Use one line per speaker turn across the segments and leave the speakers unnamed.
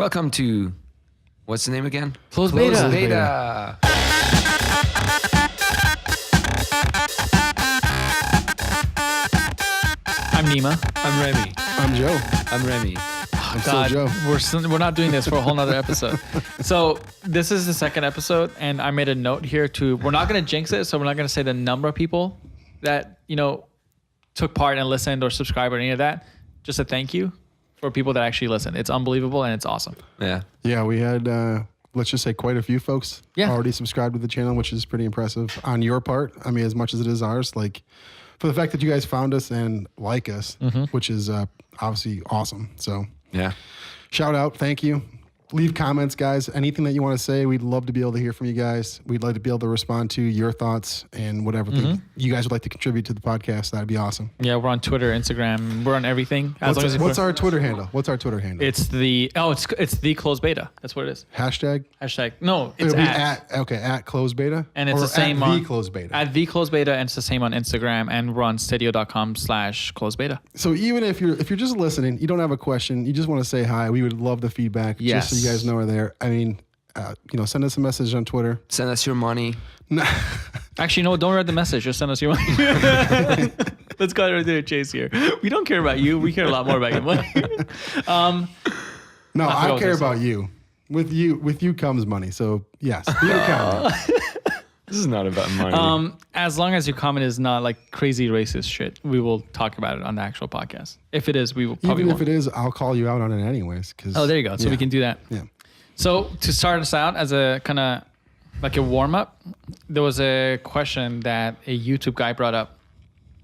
Welcome to, what's the name again?
Closed Beta. I'm Nima.
I'm Remy.
I'm Joe.
I'm Remy.
I'm still Joe.
We're not doing this for a whole nother episode. So this is the second episode, and I made a note here we're not going to jinx it, so we're not going to say the number of people that, took part and listened or subscribed or any of that. Just a thank you for people that actually listen. It's unbelievable and it's awesome.
Yeah.
Yeah, we had, let's just say quite a few folks already subscribed to the channel, which is pretty impressive on your part. I mean, as much as it is ours, like for the fact that you guys found us and like us, which is obviously awesome. So
yeah,
shout out. Thank you. Leave comments, guys. Anything that you want to say, we'd love to be able to hear from you guys. We'd like to be able to respond to your thoughts and whatever you guys would like to contribute to the podcast. That'd be awesome.
Yeah, we're on Twitter, Instagram. We're on everything.
What's our Twitter handle? What's our Twitter handle?
It's the closed beta. That's what it is.
Hashtag?
No, it's
at closed beta.
And it's the same
at the closed beta.
At the closed beta, and it's the same on Instagram, and we're on stadio.com/closed beta.
So even if you're just listening, you don't have a question, you just want to say hi, we would love the feedback.
Yes.
Just so you guys know we're there. I mean, send us a message on Twitter.
Send us your money.
Actually, no, don't read the message. Just send us your money. Let's go ahead and do a chase here. We don't care about you. We care a lot more about your money.
No, I care about you. With you comes money. So yes, leave a comment.
This is not about money.
As long as your comment is not like crazy racist shit, we will talk about it on the actual podcast. If it is, we will probably
Even if it is, I'll call you out on it anyways.
Oh, there you go. So we can do that.
Yeah.
So to start us out as a kind of like a warm up, there was a question that a YouTube guy brought up.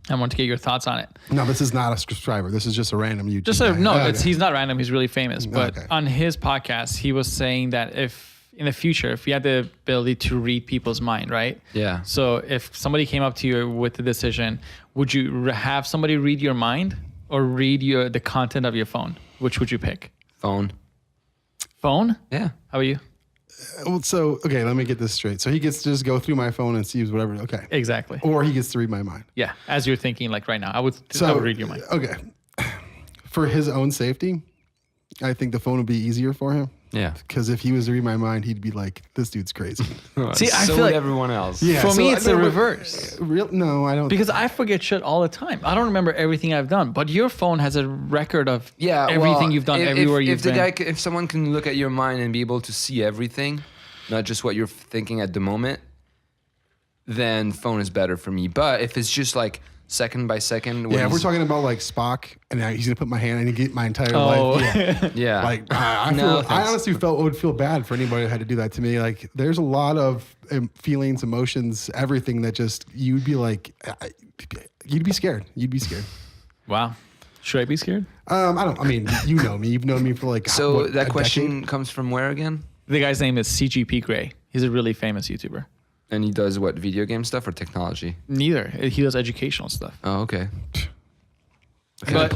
I want to get your thoughts on it.
No, this is not a subscriber. This is just a random YouTube guy.
He's not random. He's really famous. But on his podcast, he was saying that if in the future, if you had the ability to read people's mind, right?
Yeah.
So if somebody came up to you with the decision, would you have somebody read your mind or read the content of your phone? Which would you pick?
Phone.
Phone?
Yeah.
How about you?
So, okay, let me get this straight. So he gets to just go through my phone and sees whatever. Okay.
Exactly.
Or he gets to read my mind.
Yeah. As you're thinking like right now, I would read your mind.
Okay. For his own safety, I think the phone would be easier for him.
Yeah.
Because if he was to read my mind, he'd be like, this dude's crazy.
See, I feel
like
like
everyone else.
Yeah, for me, it's the reverse.
No, I don't.
Because I forget shit all the time. I don't remember everything I've done. But your phone has a record of everything you've done everywhere you've been.
If someone can look at your mind and be able to see everything, not just what you're thinking at the moment, then phone is better for me. But if it's just like second by second.
Yeah, if we're talking about like Spock, and he's gonna put my hand and get my entire life. Yeah,
yeah.
Like I honestly would feel bad for anybody who had to do that to me. Like, there's a lot of feelings, emotions, everything that just you'd be like, you'd be scared. You'd be scared.
Wow. Should I be scared?
I mean, you know me. You've known me for like.
So that question comes from where again?
The guy's name is CGP Grey. He's a really famous YouTuber.
And he does what, video game stuff or technology?
Neither. He does educational stuff.
Oh, okay.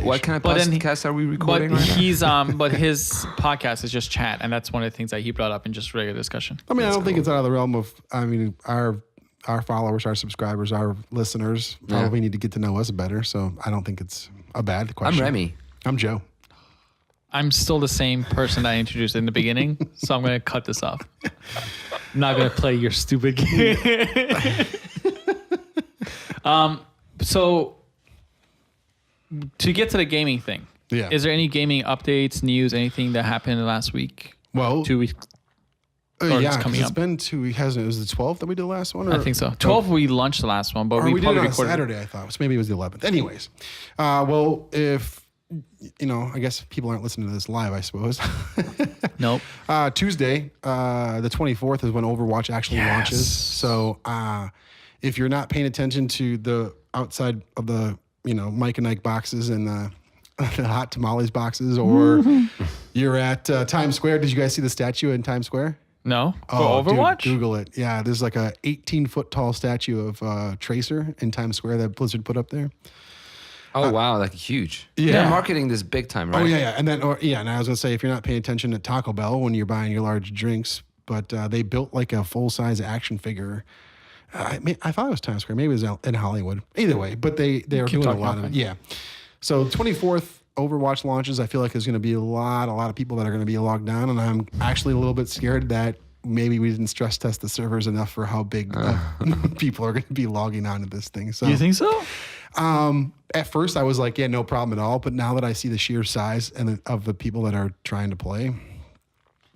What kind of podcast are we recording right
now? But his podcast is just chat, and that's one of the things that he brought up in just regular discussion.
I mean, I don't think it's out of the realm of, our followers, our subscribers, our listeners probably need to get to know us better. So I don't think it's a bad question.
I'm Remy.
I'm Joe.
I'm still the same person I introduced in the beginning, so I'm going to cut this off. I'm not going to play your stupid game. So to get to the gaming thing, is there any gaming updates, news, anything that happened last week?
Well,
2 weeks.
It's been 2 weeks. It was the 12th that we did the last one?
I think so. 12 we launched the last one, but
we probably did it on Saturday, I thought. So maybe it was the 11th. Anyways, well, if... I guess people aren't listening to this live, I suppose.
Nope.
Tuesday, the 24th is when Overwatch actually launches. So if you're not paying attention to the outside of the, Mike and Ike boxes and the hot tamales boxes, or you're at Times Square. Did you guys see the statue in Times Square?
No. For Overwatch?
Dude, Google it. Yeah, there's like a 18-foot tall statue of Tracer in Times Square that Blizzard put up there.
Oh, wow, like huge.
Yeah.
They're marketing this big time, right?
Oh, yeah. And then, and I was going to say, if you're not paying attention at Taco Bell when you're buying your large drinks, but they built like a full-size action figure. I thought it was Times Square. Maybe it was in Hollywood. Either way, but they are doing a lot of it. Yeah. So 24th, Overwatch launches, I feel like there's going to be a lot of people that are going to be logged on, and I'm actually a little bit scared that maybe we didn't stress test the servers enough for how big people are going to be logging onto this thing. So
You think so?
at first I was like, yeah, no problem at all. But now that I see the sheer size of the people that are trying to play.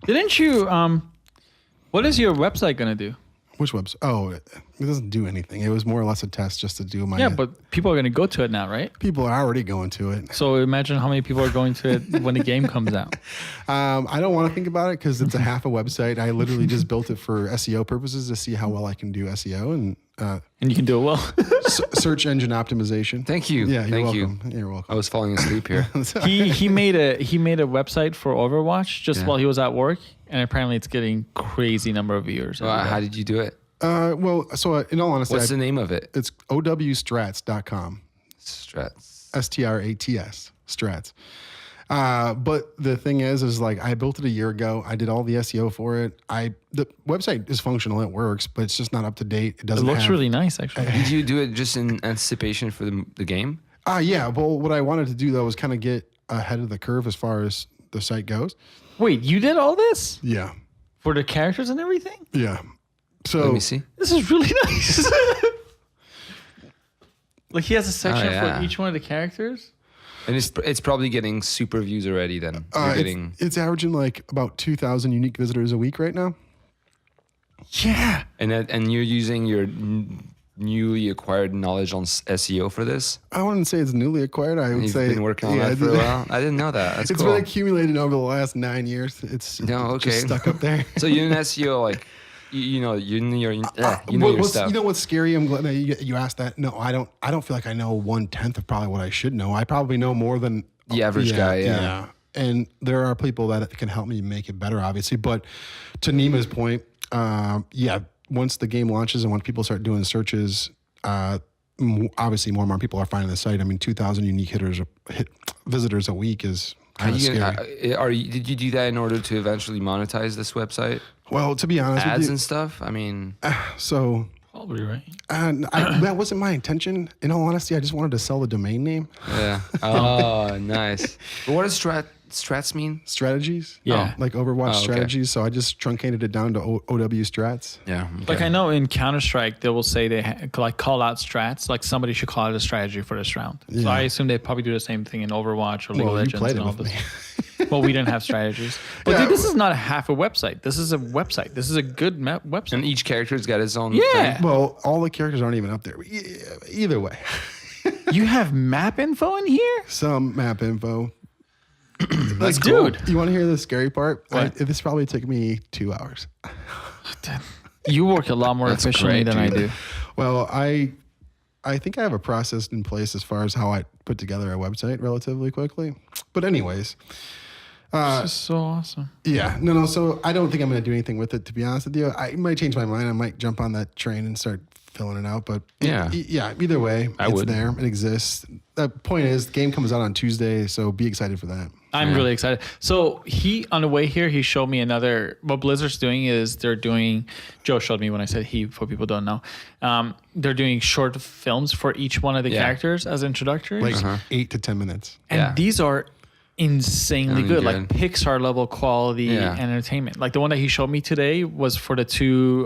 Didn't you, what is your website going to do?
Which website? Oh, it doesn't do anything. It was more or less a test just to do my.
Yeah, but people are going to go to it now, right?
People are already going to it.
So imagine how many people are going to it when the game comes out.
I don't want to think about it because it's a half a website. I literally just built it for SEO purposes to see how well I can do SEO and
you can do it well.
search engine optimization.
Thank you.
Yeah, you're
Thank
welcome. You're welcome.
I was falling asleep here.
he made a website for Overwatch just while he was at work, and apparently it's getting crazy number of viewers.
How did you do it?
Well, so in all honesty,
What's the name of it?
it's owstrats.com.
Strats.
STRATS. Strats. But the thing is like I built it a year ago. I did all the SEO for it. The website is functional. It works, but it's just not up to date. It doesn't.
It looks really nice, actually.
Did you do it just in anticipation for the game?
Yeah. Well, what I wanted to do though was kind of get ahead of the curve as far as the site goes.
Wait, you did all this
Yeah.
for the characters and everything?
Yeah. So
Let me see.
This is really nice. Like he has a section
yeah.
for each one of the characters.
And it's probably getting super views already then. You're getting
it's averaging like about 2,000 unique visitors a week right now.
Yeah.
and you're using your newly acquired knowledge on SEO for this?
I wouldn't say it's newly acquired. I would
You've
say
been working on that for a while? I didn't know that. That's
It's
cool.
been accumulated over the last 9 years. It's
okay.
just stuck up there.
So you're in SEO, like, you know your
What's-
stuff.
You know what's scary? I'm glad that you asked that. No, I don't feel like I know 1/10 of probably what I should know. I probably know more than
The average guy, yeah.
And there are people that can help me make it better, obviously. But to Nima's point, once the game launches and once people start doing searches, obviously more and more people are finding the site. I mean, 2,000 unique visitors a week is kind of scary.
Did you do that in order to eventually monetize this website?
Well, to be honest
Ads
with you,
and stuff? I mean,
so
Probably right.
that wasn't my intention. In all honesty, I just wanted to sell the domain name.
yeah. Oh, nice. But what does strats mean?
Strategies.
Yeah.
Like Overwatch
okay.
strategies. So I just truncated it down to OW strats.
Yeah.
Like I know in Counter-Strike, they will say they like call out strats. Like somebody should call out a strategy for this round. So
Yeah.
I assume they probably do the same thing in Overwatch or League of
Well, you
Legends
played
and
it
all
with
this.
me.
Well, we didn't have strategies. But
Yeah.
dude, this is not a half a website. This is a website. This is a good website.
And each character's got his own
Yeah.
thing.
Well, all the characters aren't even up there. Either way,
You have map info in here?
some map info.
Like, dude.
You want to hear the scary part?
What?
This probably took me 2 hours.
You work a lot more
That's
efficiently
great,
than I
dude.
do.
Well, I think I have a process in place as far as how I put together a website relatively quickly. But anyways,
This is so awesome.
yeah, no. So I don't think I'm going to do anything with it. To be honest with you, I might change my mind. I might jump on that train and start filling it out. But
Yeah.
Either way,
I
it's
would.
there. It exists. The point is, the game comes out on Tuesday, so be excited for that.
I'm really excited. So on the way here, he showed me what Blizzard's doing is Joe showed me when I said he, for people who don't know, they're doing short films for each one of the characters as introductories.
Like 8 to 10 minutes.
And these are insanely
Really
good,
good.
like Pixar level quality entertainment. Like the one that he showed me today was for the two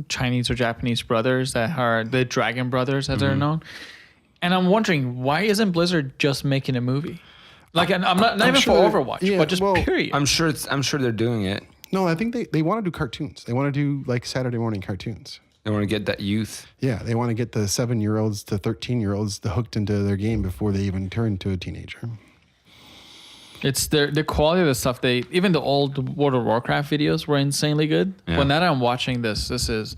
Chinese or Japanese brothers that are the Dragon Brothers, as they're known. And I'm wondering, why isn't Blizzard just making a movie? Like, I'm not even
sure
for Overwatch,
yeah,
but just
well,
period.
I'm sure they're doing it.
No, I think they want to do cartoons. They want to do like Saturday morning cartoons.
They want to get that youth.
Yeah, they want to get the 7-year-olds to 13-year-olds hooked into their game before they even turn to a teenager.
It's the quality of the stuff. Even the old World of Warcraft videos were insanely good.
Yeah.
But now that I'm watching this is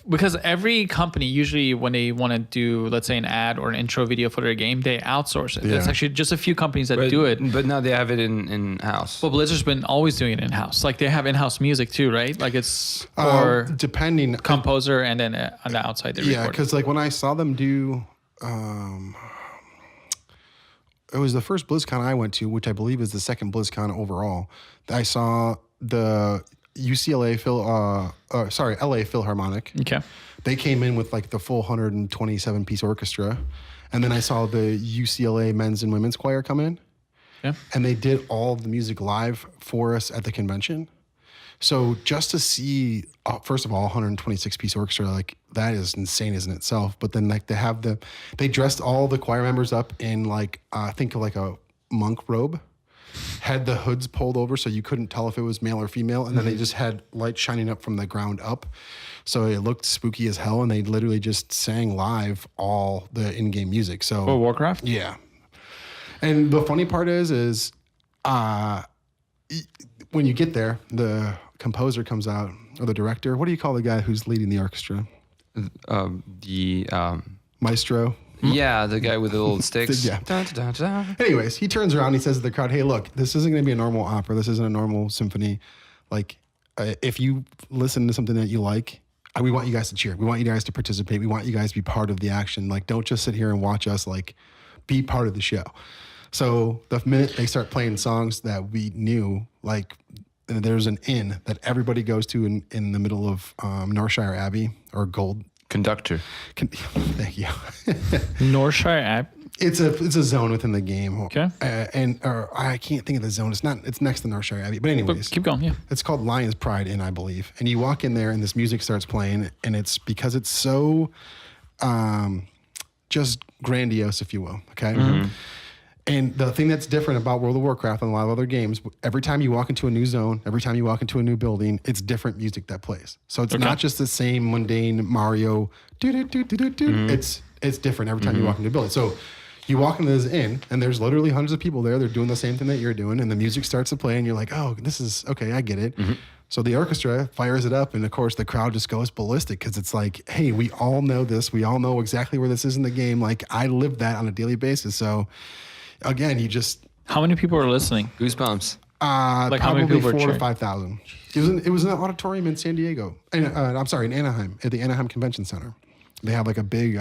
because every company usually when they want to do, let's say, an ad or an intro video for their game, they outsource it.
Yeah.
It's actually just a few companies that do it.
But now they have it in house.
Well, Blizzard's been always doing it in house. Like they have in-house music too, right? Like it's
Depending.
composer and then on the outside they
Yeah,
record.
because like when I saw them do, it was the first BlizzCon I went to, which I believe is the second BlizzCon overall. I saw the LA Philharmonic.
Okay.
They came in with like the full 127 piece orchestra. And then I saw the UCLA men's and women's choir come in.
Yeah.
And they did all of the music live for us at the convention. So just to see, first of all, 126 piece orchestra, like that is insane in itself. But then like they dressed all the choir members up in like, think of like a monk robe, had the hoods pulled over so you couldn't tell if it was male or female. And then they just had light shining up from the ground up. So it looked spooky as hell. And they literally just sang live all the in-game music. So
For Warcraft?
yeah. And the funny part is when you get there, the composer comes out, or the director. What do you call the guy who's leading the orchestra? Maestro.
Yeah, the guy with the little sticks.
Yeah.
Dun, dun, dun, dun.
Anyways, he turns around. He says to the crowd, "Hey, look, this isn't going to be a normal opera. This isn't a normal symphony. Like, if you listen to something that you like, we want you guys to cheer. We want you guys to participate. We want you guys to be part of the action. Like, don't just sit here and watch us. Like, be part of the show." So the minute they start playing songs that we knew, like there's an inn that everybody goes to in the middle of Northshire Abbey or Gold.
Conductor.
Thank you.
Northshire app.
It's a zone within the game.
Okay.
Or I can't think of the zone. It's next to Northshire Abbey. But anyways,
Keep going. Yeah.
it's called Lion's Pride Inn, I believe. And you walk in there and this music starts playing, and it's because it's so just grandiose, if you will. Okay. Mm-hmm. And the thing that's different about World of Warcraft and a lot of other games, every time you walk into a new zone, every time you walk into a new building, it's different music that plays. So it's not just the same mundane Mario do. It's different every time you walk into a building. So you walk into this inn and there's literally hundreds of people there. They're doing the same thing that you're doing, and the music starts to play and you're like, oh, this is okay, I get it. So the orchestra fires it up, and of course the crowd just goes ballistic because it's like, hey, we all know this. We all know exactly where this is in the game. Like, I live that on a daily basis. So again, you just...
How many people are listening?
Goosebumps.
Like how
probably
many people
4,000
were
to 5,000. It was in an auditorium in San Diego. In Anaheim, at the Anaheim Convention Center. They have like a big,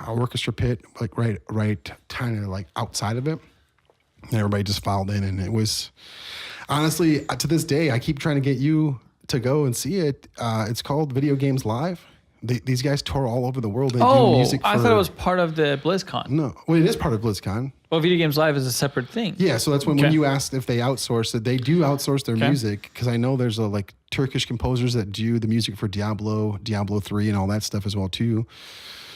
orchestra pit, like right, kind of like outside of it. And everybody just filed in, and it was honestly, to this day, I keep trying to get you to go and see it. It's called Video Games Live. These guys tour all over the world. They do music
I thought it was part of the BlizzCon.
No, well, it is part of BlizzCon.
Well, Video Games Live is a separate thing.
Yeah, so that's when you asked if they outsource it. They do outsource their music, because I know there's like Turkish composers that do the music for Diablo 3 and all that stuff as well too.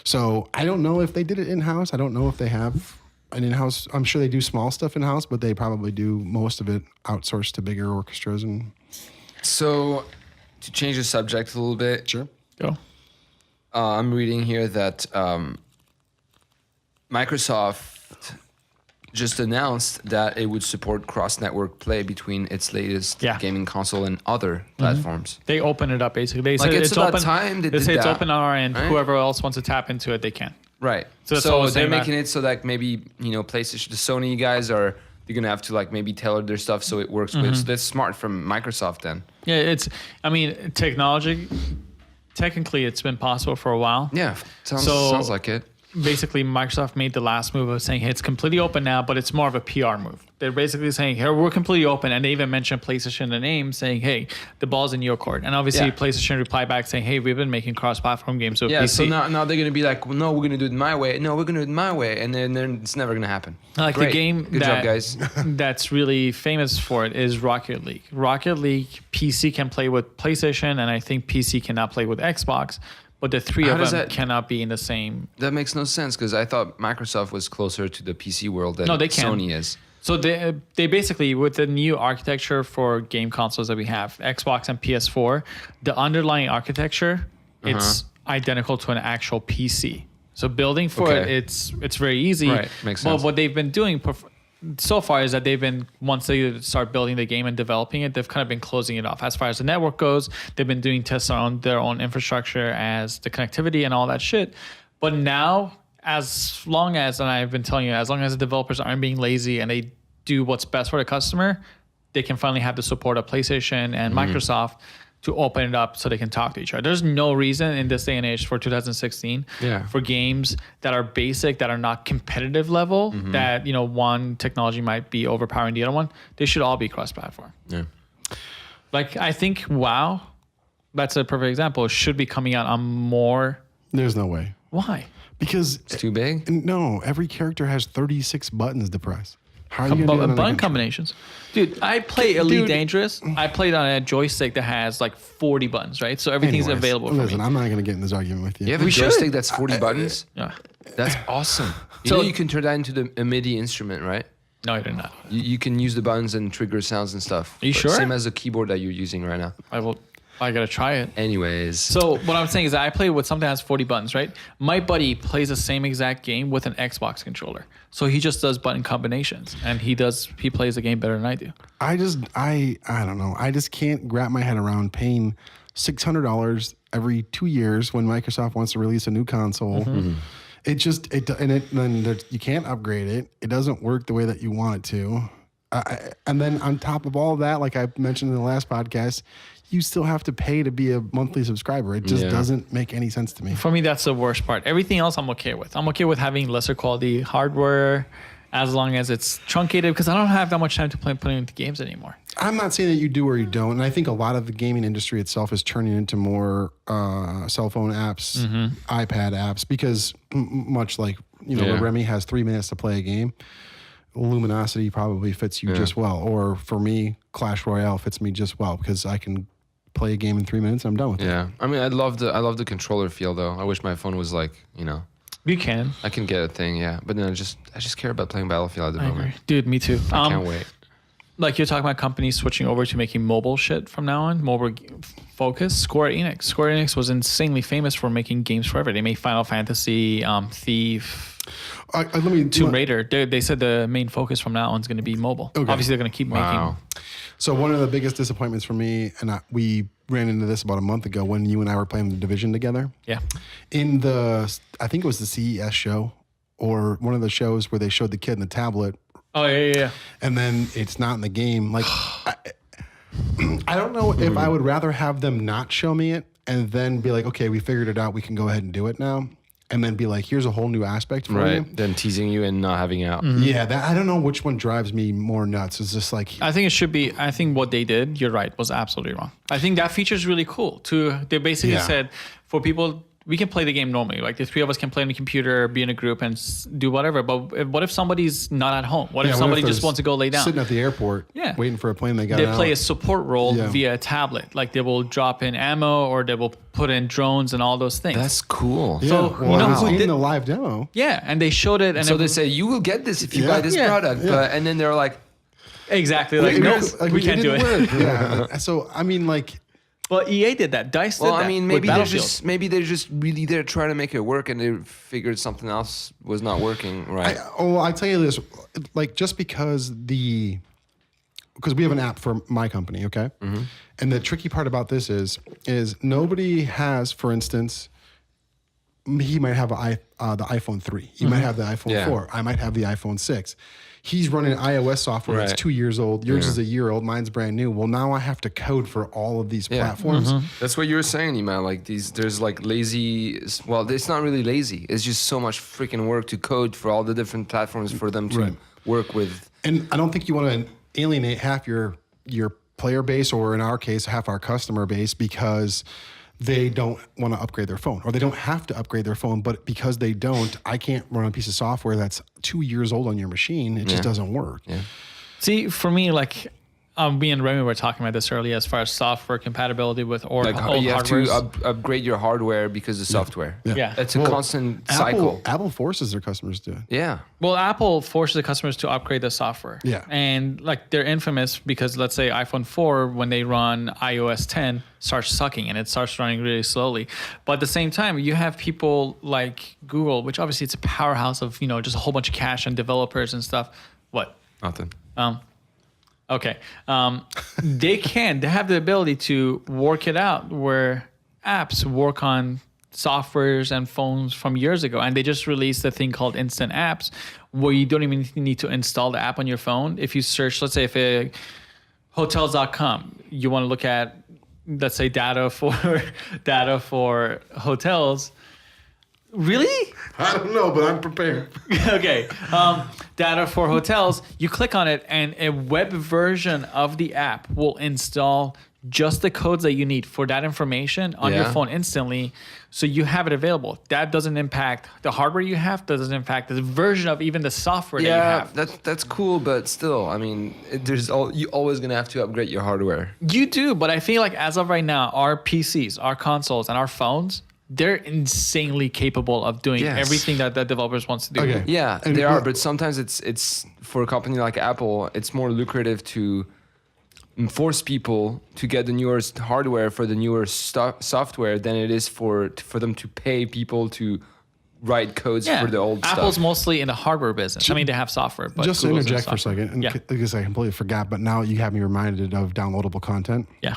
So I don't know if they did it in-house. I don't know if they have an in-house. I'm sure they do small stuff in-house, but they probably do most of it outsourced to bigger orchestras. And
So to change the subject a little bit,
sure.
Go.
I'm reading here that Microsoft just announced that it would support cross-network play between its latest gaming console and other platforms.
They open it up basically. They
Like,
said
it's
open.
about time they
They
did
say it's
that,
open on our end.
right?
Whoever else wants to tap into it, they can.
Right.
So that's all
So
I'm
they're
saying,
making it so that maybe, PlayStation, the Sony guys they're gonna have to like maybe tailor their stuff so it works with. So that's smart from Microsoft then.
Yeah, technically it's been possible for a while.
Yeah. Sounds like it.
Basically, Microsoft made the last move of saying, hey, it's completely open now, but it's more of a PR move. They're basically saying, here, we're completely open. And they even mentioned PlayStation in the name, saying, hey, the ball's in your court. And obviously, PlayStation replied back saying, hey, we've been making cross-platform games with PC.
So now they're going to be like, well, no, we're going to do it my way. No, we're going to do it my way. And then it's never going to happen.
Like
Great.
the game
Good job, guys.
that's really famous for it is Rocket League. Rocket League, PC can play with PlayStation, and I think PC cannot play with Xbox. But the three of them cannot be in the same.
That makes no sense because I thought Microsoft was closer to the PC world than Sony is.
So they basically, with the new architecture for game consoles that we have, Xbox and PS4, the underlying architecture, it's identical to an actual PC. So building for it, it's very easy.
Right, makes sense.
But what they've been doing so far is that once they start building the game and developing it, they've kind of been closing it off. As far as the network goes, they've been doing tests on their own infrastructure as the connectivity and all that shit. But now, as long as the developers aren't being lazy and they do what's best for the customer, they can finally have the support of PlayStation and Microsoft to open it up so they can talk to each other. There's no reason in this day and age for 2016 for games that are basic, that are not competitive level, that one technology might be overpowering the other one. They should all be cross-platform.
Yeah.
Like I think WoW, that's a perfect example, should be coming out on more.
There's no way.
Why?
Because
It's too big.
no, every character has 36 buttons to press. How are you gonna do that on a
Button
controller?
combinations. Dude, I play Elite
Dude.
Dangerous. I played on a joystick that has like 40 buttons, right? So everything's
Anyways,
available for
listen,
me.
I'm not going to get in this argument with you.
You have a
We should.
joystick that's 40 buttons.
Yeah.
That's awesome. You
So-
know you can turn that into a MIDI instrument, right?
No, I did not.
You can use the buttons and trigger sounds and stuff.
Are you
But
sure?
Same as the keyboard that you're using right now.
I gotta try it.
Anyways.
So what I'm saying is that I play with something that has 40 buttons, right? My buddy plays the same exact game with an Xbox controller. So he just does button combinations and he plays the game better than I do.
I don't know. I just can't wrap my head around paying $600 every 2 years when Microsoft wants to release a new console. It just you can't upgrade it. It doesn't work the way that you want it to. And then on top of all that, like I mentioned in the last podcast, you still have to pay to be a monthly subscriber. It just doesn't make any sense to me.
For me, that's the worst part. Everything else I'm okay with. I'm okay with having lesser quality hardware as long as it's truncated because I don't have that much time to play putting into games anymore.
I'm not saying that you do or you don't. And I think a lot of the gaming industry itself is turning into more cell phone apps, iPad apps, because much like, where Remy has 3 minutes to play a game, Luminosity probably fits you just well. Or for me, Clash Royale fits me just well because I can play a game in 3 minutes and I'm done with it.
Yeah. I mean, I love the controller feel though. I wish my phone was like,
You can.
I can get a thing, yeah. But then I just care about playing Battlefield at the
I
moment.
agree. Dude, me too.
I can't wait.
Like you're talking about companies switching over to making mobile shit from now on, focus. Square Enix was insanely famous for making games forever. They made Final Fantasy, Thief, Tomb Raider. They said the main focus from now on is going to be mobile.
Okay.
Obviously, they're going to keep making.
So one of the biggest disappointments for me, and we ran into this about a month ago when you and I were playing The Division together.
Yeah.
In I think it was the CES show or one of the shows where they showed the kid in the tablet.
Oh, yeah.
And then it's not in the game. Like, I don't know if I would rather have them not show me it and then be like, okay, we figured it out. We can go ahead and do it now. And then be like, here's a whole new aspect for you.
Then teasing you and not having it out.
Yeah, I don't know which one drives me more nuts. It's just like...
I think what they did, you're right, was absolutely wrong. I think that feature is really cool. They basically said for people... We can play the game normally. Like the three of us can play on the computer, be in a group, and do whatever. But what if somebody's not at home? What if somebody just wants to go lay down?
Sitting at the airport, waiting for a plane they got
They
out.
play a support role via a tablet. Like they will drop in ammo or they will put in drones and all those things.
That's cool.
Yeah,
So,
well,
you know
I've
who
seen
did-
the live demo.
Yeah, and they showed it. And
So they say, you will get this if you buy this product.
Yeah.
But, and then they're like,
exactly. Like, no, we can't do it.
Work. Yeah. So, I mean, like...
Well, EA did that. DICE did
well,
that.
I mean,
with
maybe they're
Battlefield.
just really there trying to make it work and they figured something else was not working right.
I tell you this, like just because we have an app for my company, okay? Mm-hmm. And the tricky part about this is nobody has, for instance, he might have the iPhone 3. You might have the iPhone 4. I might have the iPhone 6. He's running iOS software that's 2 years old. Yours is a year old. Mine's brand new. Well, now I have to code for all of these platforms.
That's what you were saying, Ima. Like there's like lazy. Well, it's not really lazy. It's just so much freaking work to code for all the different platforms for them to work with.
And I don't think you want to alienate half your player base, or in our case, half our customer base, because they don't want to upgrade their phone, or they don't have to upgrade their phone. But because they don't, I can't run a piece of software that's 2 years old on your machine. It just doesn't work. Yeah.
See, for me, like me and Remy were talking about this earlier as far as software compatibility with old
You have
hardwares.
to upgrade your hardware because of software.
Yeah.
It's a constant cycle.
Apple forces their customers to do it.
Yeah.
Well, Apple forces the customers to upgrade the software.
Yeah.
And like they're infamous because let's say iPhone 4, when they run iOS 10, starts sucking and it starts running really slowly. But at the same time, you have people like Google, which obviously it's a powerhouse of, just a whole bunch of cash and developers and stuff. What?
Nothing.
Okay. They have the ability to work it out where apps work on softwares and phones from years ago. And they just released a thing called Instant Apps where you don't even need to install the app on your phone. If you search, let's say if hotels.com, you want to look at, let's say data for hotels. Really?
I don't know, but I'm prepared.
Okay. Data for hotels. You click on it, and a web version of the app will install just the codes that you need for that information on your phone instantly, so you have it available. That doesn't impact the hardware you have, doesn't impact the version of even the software that you have.
That's cool, but still, I mean, you always gonna have to upgrade your hardware.
You do, but I feel like as of right now, our PCs, our consoles, and our phones, they're insanely capable of doing everything that the developers wants to do.
Okay.
Yeah, they are, but sometimes it's for a company like Apple, it's more lucrative to force people to get the newest hardware for the newer software than it is for them to pay people to write codes for the old stuff.
Apple's mostly in the hardware business. I mean, they have software, but
just to
Google's
interject for a second, and because I completely forgot, but now you have me reminded of downloadable content.
Yeah.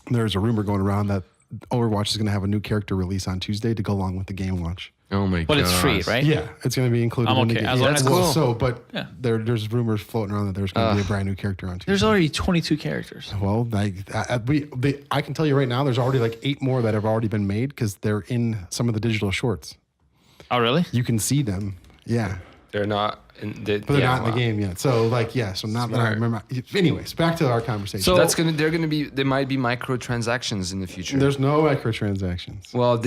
There's a rumor going around that Overwatch is going to have a new character release on Tuesday to go along with the game launch.
Oh my god!
But it's free, right?
Yeah, it's going to be included in the game.
As long as
that's cool.
So, but there's rumors floating around that there's going to be a brand new character on Tuesday.
There's already 22 characters.
Well, I can tell you right now, there's already like 8 more that have already been made because they're in some of the digital shorts.
Oh, really?
You can see them. Yeah.
They're not.
But they're not in the game yet. So so now that I remember. Anyways, back to our conversation.
So
there might be microtransactions in the future.
There's no microtransactions.
Well,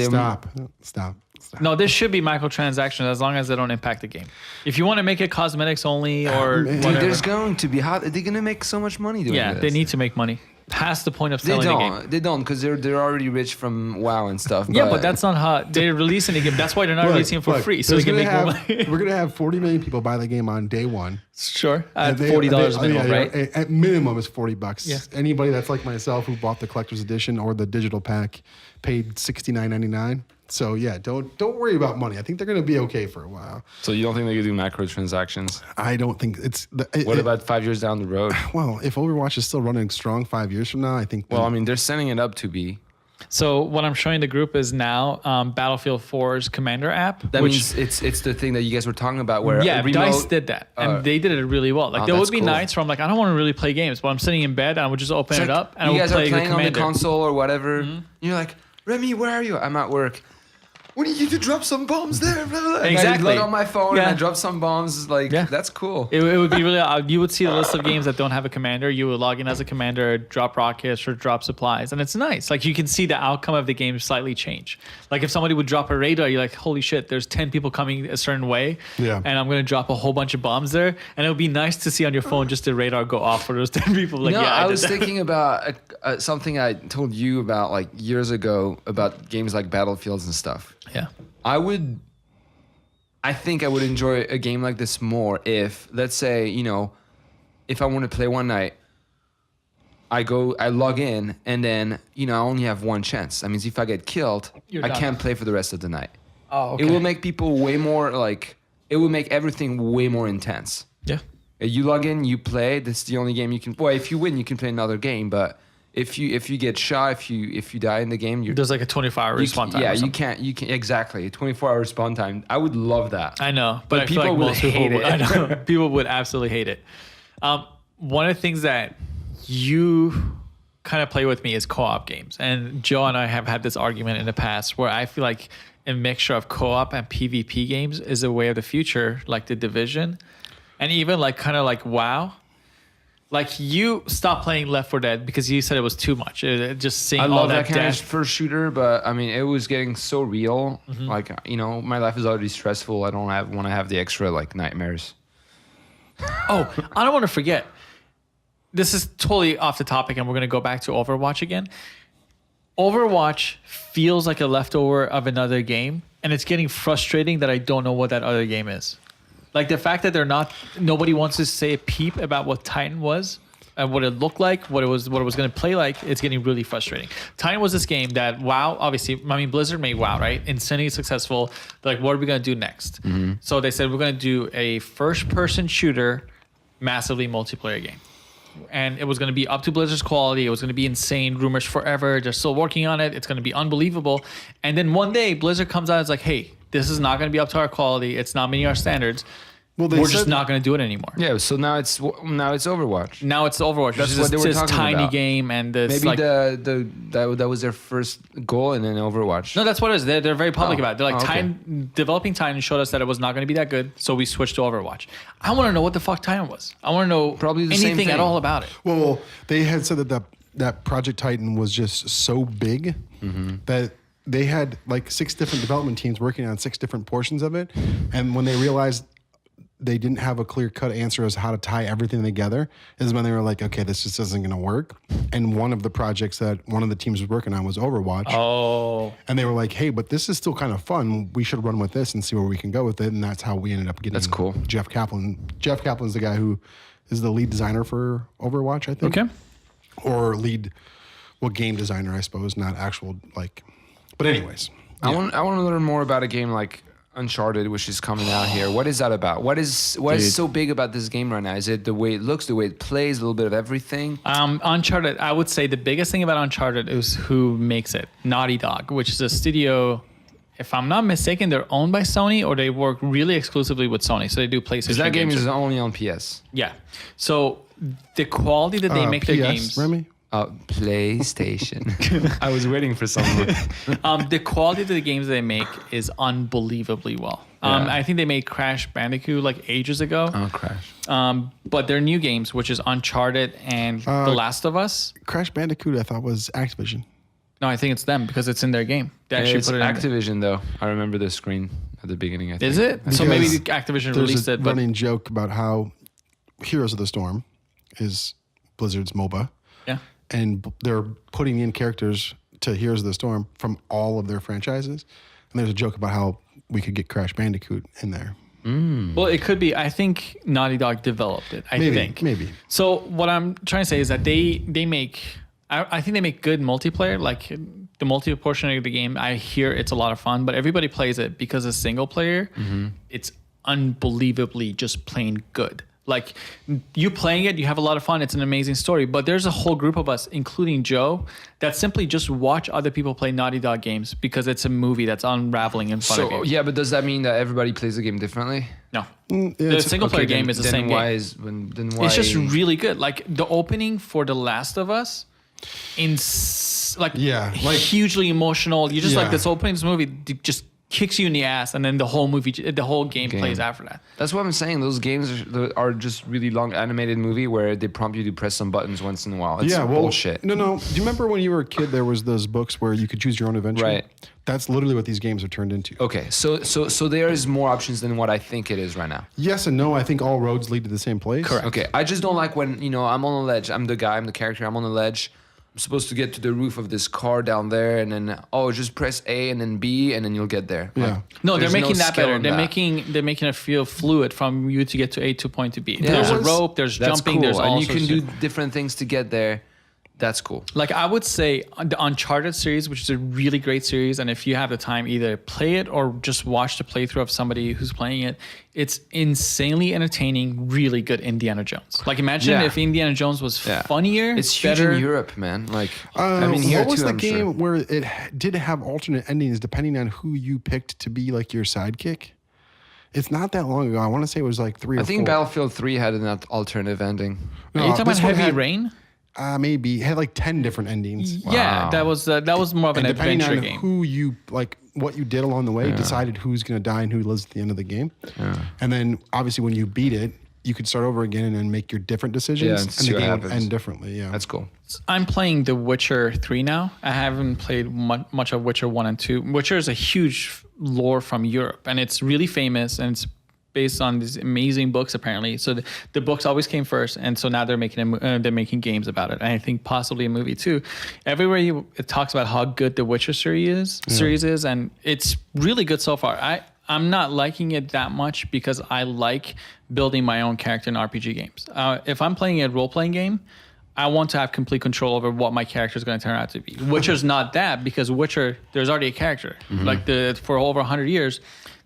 Stop.
no, there should be microtransactions as long as they don't impact the game. If you want to make it cosmetics only or
man.
whatever,
there's going to be. How they're going to make so much money doing this?
they need to make money. Past the point of
They
selling the game.
don't because they're already rich from WoW and stuff.
But that's not how they're releasing the game. That's why they're not releasing it for free, so they can make more money.
We're gonna have 40 million people buy the game on day one.
Sure, at $40 minimum, right?
At minimum is $40.
Yeah.
Anybody that's like myself who bought the collector's edition or the digital pack paid $69.99. So yeah, don't worry about money. I think they're gonna be okay for a while.
So you don't think they could do microtransactions?
I don't think it's.
What about 5 years down the road?
Well, if Overwatch is still running strong 5 years from now, I think.
Well, I mean, they're setting it up to be.
So what I'm showing the group is now Battlefield 4's Commander app.
That means it's the thing that you guys were talking about where
DICE did that, and they did it really well. Like there would be
cool.
nights where I'm like, I don't want to really play games, but I'm sitting in bed and I would just open it up and I
you
would
guys
play
are playing
the
on the
Commander.
console or whatever. Mm-hmm. You're like, Remy, where are you? I'm at work. We need you to drop some bombs there. Blah, blah.
Exactly.
I look on my phone and I drop some bombs. Like that's cool.
It would be really. You would see a list of games that don't have a commander. You would log in as a commander, drop rockets or drop supplies, and it's nice. Like you can see the outcome of the game slightly change. Like if somebody would drop a radar, you're like, holy shit, there's 10 people coming a certain way, and I'm gonna drop a whole bunch of bombs there, and it would be nice to see on your phone just the radar go off for those 10 people. Like
I was thinking about something I told you about like years ago about games like Battlefields and stuff.
Yeah.
I think I would enjoy a game like this more if, let's say, if I want to play one night, I log in, and then, I only have one chance. That means if I get killed, I can't play for the rest of the night.
Oh, okay.
It will make people way more, it will make everything way more intense.
Yeah.
You log in, you play, this is the only game you can, well, if you win, you can play another game, but if you get shot, if you die in the game,
there's like a 24-hour respawn time.
Yeah, you can't exactly 24-hour respawn time. I would love that.
I know, but I
people
feel like
would
most people
hate
would.
it.
I know people would absolutely hate it. One of the things that you kind of play with me is co-op games, and Joe and I have had this argument in the past where I feel like a mixture of co-op and PvP games is a way of the future, like the Division, and even like kind of like WoW. Like you stopped playing Left 4 Dead because you said it was too much. Just seeing all that
kind of
death.
first shooter, but I mean, it was getting so real.
Mm-hmm.
Like my life is already stressful. I don't want to have the extra nightmares.
Oh, I don't want to forget. This is totally off the topic, and we're going to go back to Overwatch again. Overwatch feels like a leftover of another game, and it's getting frustrating that I don't know what that other game is. Like the fact that nobody wants to say a peep about what Titan was and what it looked like, what it was going to play like. It's getting really frustrating. Titan was this game that WoW, obviously, I mean, Blizzard made WoW, right? Insanely successful. They're like, what are we going to do next? Mm-hmm. So they said, we're going to do a first-person shooter, massively multiplayer game. And it was going to be up to Blizzard's quality. It was going to be insane. Rumors forever. They're still working on it. It's going to be unbelievable. And then one day, Blizzard comes out and is like, hey, this is not going to be up to our quality. It's not meeting our standards. Well, we're just not going to do it anymore.
Yeah, so now it's Overwatch.
Now it's Overwatch.
That's what they were talking
tiny
about.
Game and this
maybe that was their first goal, and then Overwatch.
No, that's what it is. They're very public about it. They're like,
okay.
developing Titan showed us that it was not going to be that good, so we switched to Overwatch. I want to know what the fuck Titan was. I want to know
probably the same
anything
thing
at all about it.
Well, they had said that that Project Titan was just so big that they had like 6 different development teams working on 6 different portions of it. And when they realized they didn't have a clear cut answer as how to tie everything together is when they were like, okay, this just isn't going to work. And one of the projects that one of the teams was working on was Overwatch.
Oh.
And they were like, hey, but this is still kind of fun. We should run with this and see where we can go with it. And that's how we ended up getting
That's cool.
Jeff Kaplan. Jeff Kaplan's the guy who is the lead designer for Overwatch, I think.
Okay.
Or game designer, I suppose, not actual like. But anyways,
I want to learn more about a game like Uncharted, which is coming out here. What is that about? What is so big about this game right now? Is it the way it looks, the way it plays, a little bit of everything?
Uncharted, I would say the biggest thing about Uncharted is who makes it. Naughty Dog, which is a studio, if I'm not mistaken, they're owned by Sony or they work really exclusively with Sony. So they do PlayStation.
Because that game
games.
is only on PS.
Yeah. So the quality that they make their games.
Remy?
PlayStation. I was waiting for someone.
The quality of the games they make is unbelievably well. I think they made Crash Bandicoot like ages ago.
Oh, Crash.
But their new games, which is Uncharted and The Last of Us.
Crash Bandicoot, I thought was Activision.
No, I think it's them because it's in their game. They
Yeah,
actually
it's
put it in.
Activision, though. I remember the screen at the beginning. I think.
Is it? So maybe Activision
There's
released
a
it. But
running joke about how Heroes of the Storm is Blizzard's MOBA.
yeah.
And they're putting in characters to Heroes of the Storm from all of their franchises. And there's a joke about how we could get Crash Bandicoot in there.
Well, it could be. I think Naughty Dog developed it. I think.
Maybe.
So what I'm trying to say is that they make. I think they make good multiplayer. Like the multiplayer portion of the game, I hear it's a lot of fun, but everybody plays it because it's single player. It's unbelievably just plain good. Like you playing it, you have a lot of fun. It's an amazing story. But there's a whole group of us, including Joe, that simply just watch other people play Naughty Dog games because it's a movie that's unraveling in front of you.
Yeah, but does that mean that everybody plays the game differently?
No.
Yeah,
The
it's-
single player game is the same game.
Then why?
It's just really good. Like the opening for The Last of Us, hugely emotional. You just like this opening of this movie just kicks you in the ass, and then the whole movie, the whole game plays after that.
That's what I'm saying. Those games are just really long animated movie where they prompt you to press some buttons once in a while. It's bullshit.
No. Do you remember when you were a kid, there was those books where you could choose your own adventure?
Right.
That's literally what these games are turned into.
Okay, so there is more options than what I think it is right now.
Yes and no. I think all roads lead to the same place.
Correct.
Okay, I just don't like when, I'm on a ledge. I'm the guy, I'm the character, I'm on a ledge. I'm supposed to get to the roof of this car down there, and then just press A and then B, and then you'll get there.
Yeah.
Like,
No, they're
there's
making that
skill
better.
in
They're
that.
making it feel fluid from you to get to A to point to B.
Yeah.
There's a rope, there's
That's
jumping,
cool.
there's all
and you
sorts
can
of
do different things to get there. That's cool.
Like I would say the Uncharted series, which is a really great series, and if you have the time, either play it or just watch the playthrough of somebody who's playing it. It's insanely entertaining, really good Indiana Jones. Like imagine if Indiana Jones was funnier,
It's huge
better.
in Europe, man. Like, here
what was
too,
the
I'm
game
sure.
where it did have alternate endings depending on who you picked to be like your sidekick? It's not that long ago. I want to say it was like 3 or 4.
I think Battlefield 3 had an alternative ending.
Are you talking about
this one
Heavy
had-
Rain?
Maybe it had like 10 different endings.
Yeah, that was more of an
And depending
adventure
on
game.
who you like, what you did along the way, decided who's going to die and who lives at the end of the game. And then obviously when you beat it, you could start over again and then make your different decisions,
and see
and the
what
game would
happens.
end differently. Yeah,
That's cool.
I'm playing The Witcher 3 now. I haven't played much of Witcher 1 and 2. Witcher is a huge lore from Europe, and it's really famous, and it's based on these amazing books apparently. So the books always came first, and so now they're making games about it. And I think possibly a movie too. Everywhere it talks about how good the Witcher series is, and it's really good so far. I'm not liking it that much because I like building my own character in RPG games. If I'm playing a role-playing game, I want to have complete control over what my character is going to turn out to be. Witcher's not that, because Witcher, there's already a character. Like for over 100 years,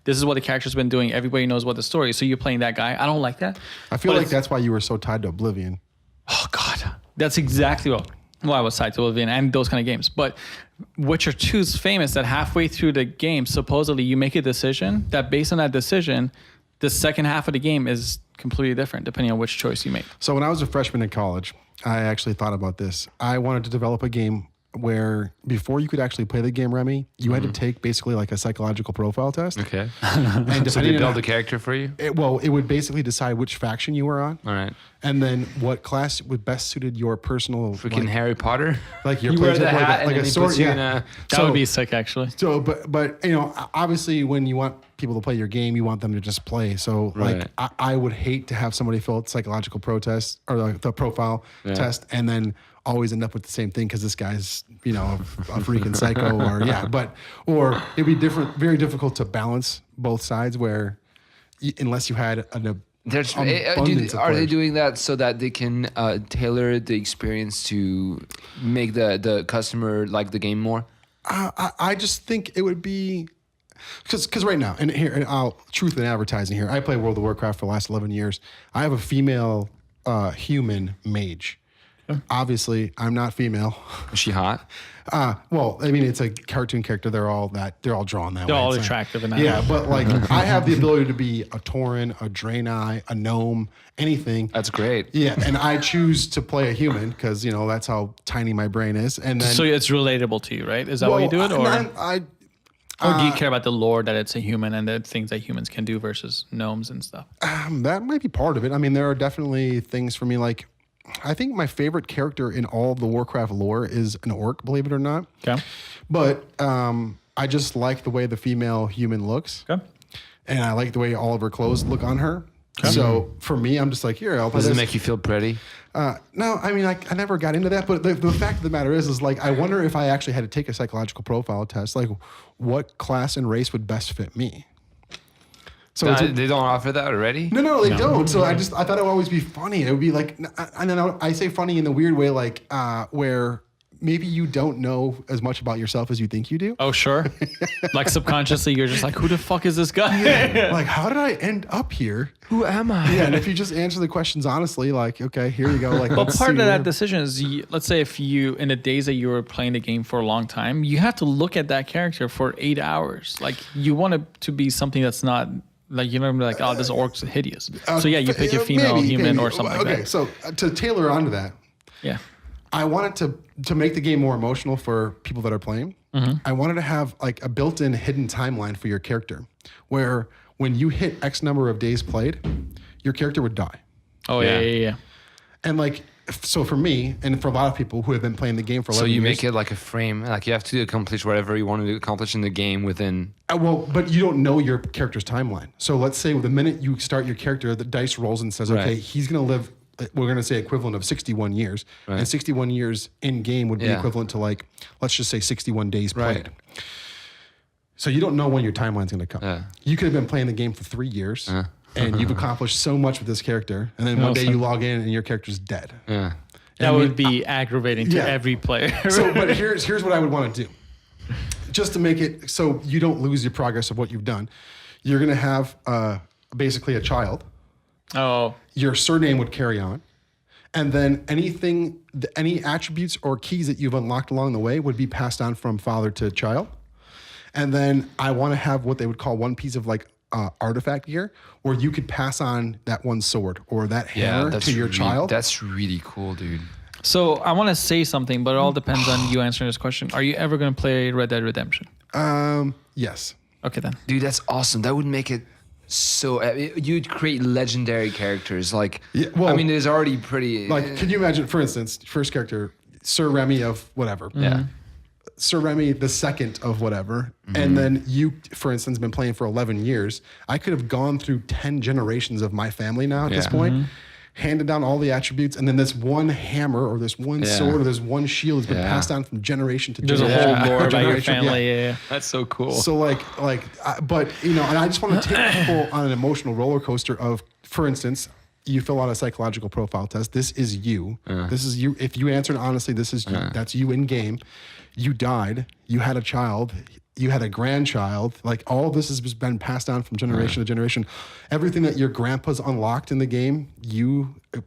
this is what the character's been doing. Everybody knows what the story is. So you're playing that guy. I don't like that.
I feel like that's why you were so tied to Oblivion.
Oh, God. That's exactly why I was tied to Oblivion and those kind of games. But Witcher 2 is famous that halfway through the game, supposedly you make a decision that based on that decision, the second half of the game is completely different depending on which choice you make.
So when I was a freshman in college, I actually thought about this. I wanted to develop a game where before you could actually play the game, Remy, you had to take basically like a psychological profile test.
Okay.
And
So they
depending
build
on
a character for you?
it would basically decide which faction you were on.
All right.
And then what class would best suited your personal
Freaking Harry Potter.
like your
You wear the
playtime,
hat
like
and
a
then he
sword.
puts you in
Yeah.
a...
That would be sick, actually.
So, but you know, obviously, when you want people to play your game, you want them to just play. So, like,
Right.
I would hate to have somebody fill out psychological protest or like the profile test, and then always end up with the same thing because this guy's, you know, a freaking psycho, or it'd be very difficult to balance both sides. Where unless you had
There's,
abundance of
are they
players.
doing that so that they can tailor the experience to make the customer like the game more?
I just think it would be because right now, and I'll truth in advertising here. I play World of Warcraft for the last 11 years. I have a female human mage. Obviously, I'm not female.
Is she hot?
Well, I mean, it's a cartoon character. They're all drawn that
They're
way.
all
It's like-
attractive and
yeah, but like I have the ability to be a Tauren, a Draenei, a gnome, anything.
That's great.
Yeah, and I choose to play a human because you know that's how tiny my brain is. And then
So it's relatable to you, right? Is that why you do it, or do you care about the lore that it's a human and the things that humans can do versus gnomes and stuff?
that might be part of it. I mean, there are definitely things for me like. I think my favorite character in all of the Warcraft lore is an orc, believe it or not.
Okay.
But I just like the way the female human looks.
Okay.
And I like the way all of her clothes look on her. So for me, I'm just like, here, I'll play
Does it
this.
make you feel pretty?
No, I mean, I never got into that. But the fact of the matter is like, I wonder if I actually had to take a psychological profile test, like what class and race would best fit me. So
They don't offer that already?
no, they don't. So I thought it would always be funny. It would be like, and then I say funny in the weird way, like where maybe you don't know as much about yourself as you think you do.
Oh, sure. Like subconsciously, you're just like, who the fuck is this guy?
Like, how did I end up here?
Who am I?
Yeah, and if you just answer the questions honestly, like, okay, here you go. Like,
But
let's
part of
see
that
where-
decision is, let's say if you, in the days that you were playing the game for a long time, you have to look at that character for 8 hours. Like you want it to be something that's not like, you know, like, oh, this orc's hideous. So yeah, you pick a female human or something like
Okay,
that.
so to tailor onto that,
Yeah.
I wanted to make the game more emotional for people that are playing. I wanted to have like a built-in hidden timeline for your character, where when you hit X number of days played, your character would die.
Oh yeah.
And like, so for me, and for a lot of people who have been playing the game for 11
So you
years,
make it like a frame, like you have to accomplish whatever you want to accomplish in the game within.
well, but you don't know your character's timeline. So let's say the minute you start your character, the dice rolls and says, okay,
Right.
he's going to live, we're going to say equivalent of 61 years.
Right.
And 61 years in game would be
Yeah.
equivalent to like, let's just say 61 days played.
Right.
So you don't know when your timeline's going to come.
Yeah.
You could have been playing the game for 3 years and you've accomplished so much with this character. And then one day you log in and your character's dead.
Yeah.
That would be aggravating to
yeah.
every player.
So, but here's what I would want to do, just to make it so you don't lose your progress of what you've done. You're going to have basically a child.
Oh,
Your surname would carry on, and then any attributes or keys that you've unlocked along the way would be passed on from father to child. And then I want to have what they would call one piece of like artifact gear, where you could pass on that one sword or that hammer to your child.
That's really cool, dude.
so I want to say something, but it all depends on you answering this question. Are you ever going to play Red Dead Redemption?
Yes.
Okay, then.
Dude, that's awesome. That would make it so. You'd create legendary characters. Like,
Yeah, well,
I mean, there's already pretty.
Like, can you imagine, for instance, first character, Sir Remy of whatever.
yeah.
Sir Remy the second of whatever. And then you, for instance, been playing for 11 years. I could have gone through 10 generations of my family now at this
Yeah.
point, handed down all the attributes, and then this one hammer or this one
Yeah.
sword or this one shield has been
Yeah.
passed down from generation to
There's a
generation.
whole lore about your
generation. Yeah.
family. Yeah.
That's so cool.
So but you know, and I just want to take people on an emotional roller coaster of, for instance, you fill out a psychological profile test. This is you. This is you. If you answered honestly, this is you. That's you in game. You died. You had a child. You had a grandchild. Like all of this has just been passed down from generation to generation. Everything that your grandpa's unlocked in the game,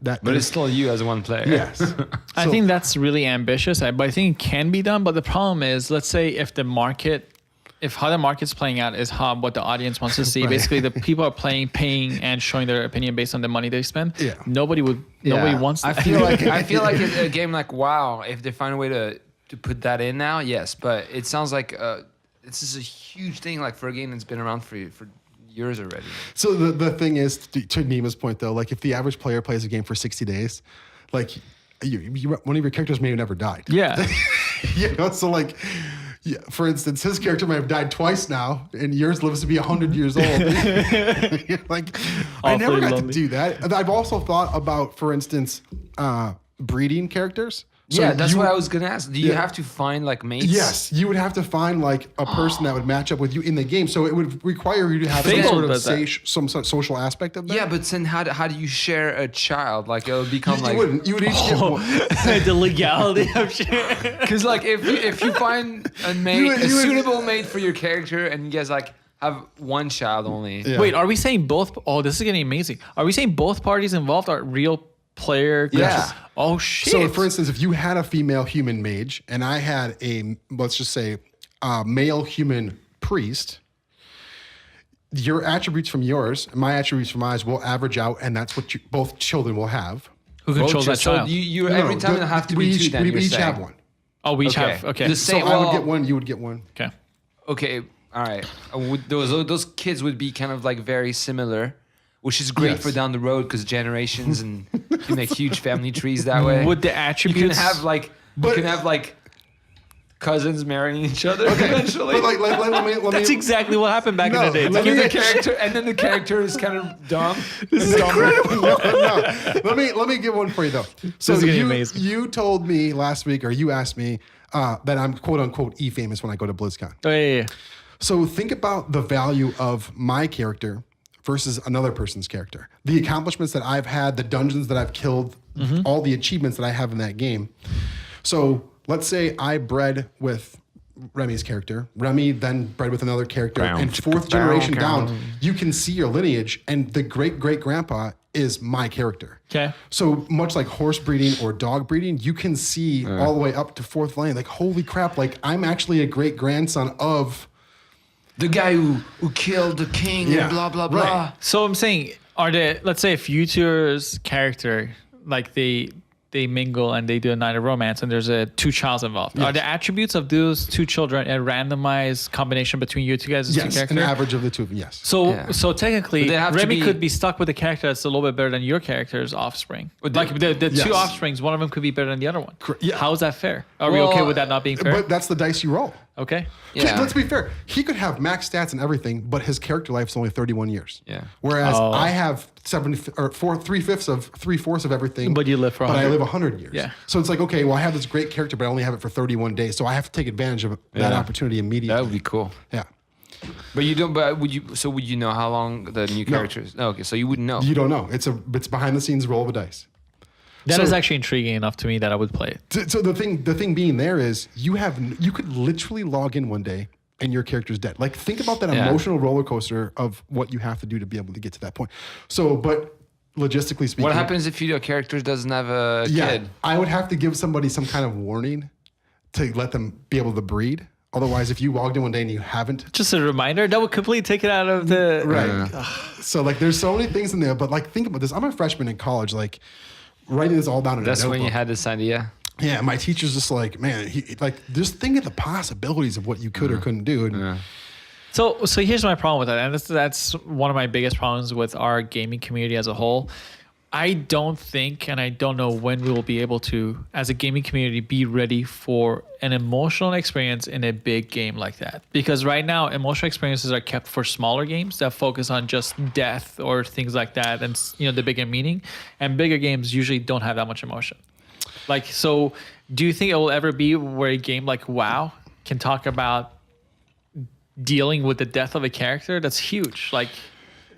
But it's still you as one player.
yes.
I think that's really ambitious, but I think it can be done. But the problem is, let's say if how the market's playing out is what the audience wants to see.
Right.
Basically, the people are paying and showing their opinion based on the money they spend.
Yeah.
Nobody wants that.
I feel like a game like WoW, if they find a way to to put that in now, yes. But it sounds like this is a huge thing, like for a game that's been around for years already.
So the thing is, to Nima's point though, like if the average player plays a game for 60 days, like one of your characters may have never died.
Yeah.
So like, yeah, for instance, his character might have died twice now, and yours lives to be 100 years old. Like, I never got to do that. I've also thought about, for instance, breeding characters. So
that's what I was gonna ask. Do you have to find like mates?
Yes, you would have to find like a person that would match up with you in the game. So it would require you to have some sort of some sort of social aspect of that.
Yeah, but then how do you share a child? Like it'll become
You wouldn't. You would each get one.
The legality of shit.
Because like if you find a mate, a suitable mate for your character, and you guys like have one child only.
Yeah. Wait, are we saying both? Oh, this is getting amazing. Are we saying both parties involved are real player?
Yeah.
Oh shit.
So for instance, if you had a female human mage and I had let's just say male human priest, your attributes from yours and my attributes from mine will average out, and that's what both children will have.
Who controls that
so
child?
You every time it'll have to be two. Then
we
you're
each
saying.
have one.
Oh, we each have. Okay.
The
So
same.
I would get one. You would get one.
Okay.
Okay. All right. Those kids would be kind of like very similar, which is great for down the road because generations and you make huge family trees that way.
Would the attributes
you can have like cousins marrying each other eventually.
But let me,
That's exactly what happened back in the day.
And then the character is kind of dumb.
This is incredible. No. Let me give one for you though. So
this is gonna be amazing.
You told me last week, or you asked me that I'm quote unquote famous when I go to BlizzCon.
Oh yeah.
So think about the value of my character versus another person's character. The accomplishments that I've had, the dungeons that I've killed, all the achievements that I have in that game. So let's say I bred with Remy's character. Remy then bred with another character. And fourth generation down, you can see your lineage, and the great-great-grandpa is my character.
Okay.
So much like horse breeding or dog breeding, you can see all the way up to fourth line. Like, holy crap, like I'm actually a great-grandson of...
the guy who killed the king and blah, blah, blah.
Right.
So I'm saying, let's say if you two's character, like they mingle and they do a night of romance and there's two childs involved. Yes. Are the attributes of those two children a randomized combination between you two guys' two characters?
An average of the two of them, yes.
So technically, Remy could be stuck with a character that's a little bit better than your character's offspring. Like the two offsprings, one of them could be better than the other one.
Yeah.
How is that fair? Are we okay with that not being fair?
But that's the dice you roll.
Okay.
Yeah.
Let's be fair. He could have max stats and everything, but his character life is only 31 years.
Yeah.
Whereas I have 3/4 of everything.
But you live for 100.
But I live 100 years.
Yeah.
So it's like, okay, well, I have this great character, but I only have it for 31 days. So I have to take advantage of that opportunity immediately.
That would be cool.
Yeah.
But you don't. But would you? So would you know how long the new characters? No. Okay, so you wouldn't know.
You don't know. It's behind the scenes roll of a dice.
That is actually intriguing enough to me that I would play it.
So the thing being there is you could literally log in one day and your character's dead. Like think about that emotional roller coaster of what you have to do to be able to get to that point. So, but logistically speaking,
what happens if your character doesn't have a kid?
I would have to give somebody some kind of warning to let them be able to breed. Otherwise, if you logged in one day and you haven't,
just a reminder that would completely take it out of the
right. So like, there's so many things in there. But like, think about this. I'm a freshman in college. Like, writing this all down in a notebook.
That's when you had this idea.
Yeah, my teacher's just like, man, just think of the possibilities of what you could or couldn't do. And,
So here's my problem with that, and that's one of my biggest problems with our gaming community as a whole. I don't think, and I don't know when we will be able to, as a gaming community, be ready for an emotional experience in a big game like that. Because right now, emotional experiences are kept for smaller games that focus on just death or things like that, and the bigger meaning. And bigger games usually don't have that much emotion. Like, so do you think it will ever be where a game like WoW can talk about dealing with the death of a character? That's huge. Like,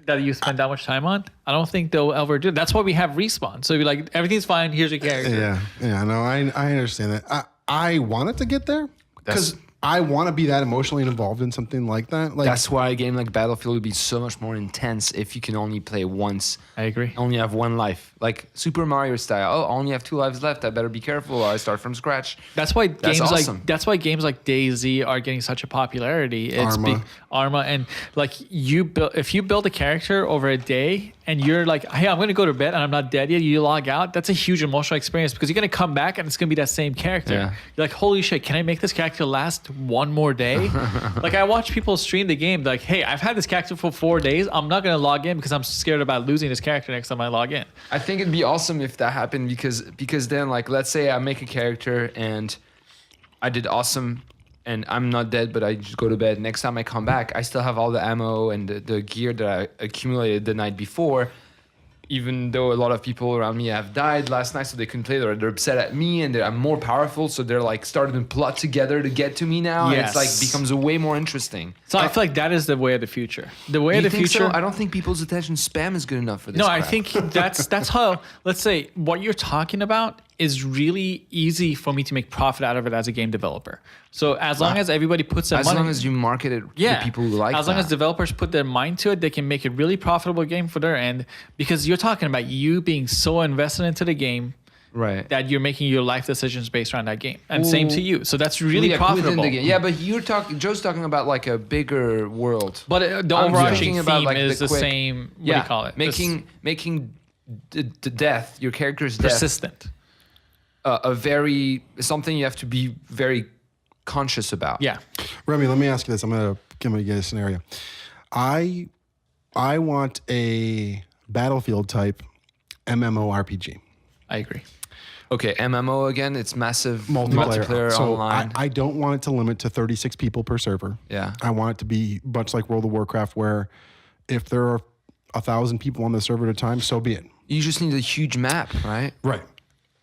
that you spend that much time on? I don't think they'll ever do. That's why we have Respawn. So you're like, everything's fine. Here's your character.
Yeah. No, I understand that. I wanted to get there because I want to be that emotionally involved in something like that. Like
That's why a game like Battlefield would be so much more intense if you can only play once.
I agree.
Only have one life. Like Super Mario style. Oh, I only have 2 lives left. I better be careful or I start from scratch.
That's why
awesome.
that's why games like DayZ are getting such a popularity. It's Arma, and like if you build a character over a day and you're like, hey, I'm gonna go to bed and I'm not dead yet, you log out. That's a huge emotional experience because you're gonna come back and it's gonna be that same character.
Yeah.
You're like, holy shit, can I make this character last one more day? Like I watch people stream the game, like, hey, I've had this character for 4 days. I'm not gonna log in because I'm scared about losing this character next time I log in.
I think it'd be awesome if that happened because then like let's say I make a character and I did awesome and I'm not dead but I just go to bed. Next time I come back, I still have all the ammo and the gear that I accumulated the night before. Even though a lot of people around me have died last night, so they couldn't play, they're upset at me, and I'm more powerful, so they're like starting to plot together to get to me now.
Yes.
And it's like becomes way more interesting.
So I feel like that is the way of the future. The way of the future.
So? I don't think people's attention spam is good enough for this.
No,
crap.
I think that's how. Let's say what you're talking about is really easy for me to make profit out of it as a game developer. So as long as everybody puts their money,
as long as you market it to people who like
as long as developers put their mind to it, they can make a really profitable game for their end because you're talking about you being so invested into the game.
Right.
That you're making your life decisions based around that game. And same to you. So that's really profitable.
Within the game. Yeah, but Joe's talking about like a bigger world.
But the overarching theme
about, like,
is the same, what do you call it?
Making the death, your character's
persistent.
Death, something you have to be very conscious about.
Yeah.
Remy, let me ask you this. I'm going to get a scenario. I want a Battlefield type MMORPG.
I agree.
Okay, MMO again, it's massive
multiplayer so
online.
I don't want it to limit to 36 people per server.
Yeah.
I want it to be much like World of Warcraft where if there are 1,000 people on the server at a time, so be it.
You just need a huge map, right?
Right.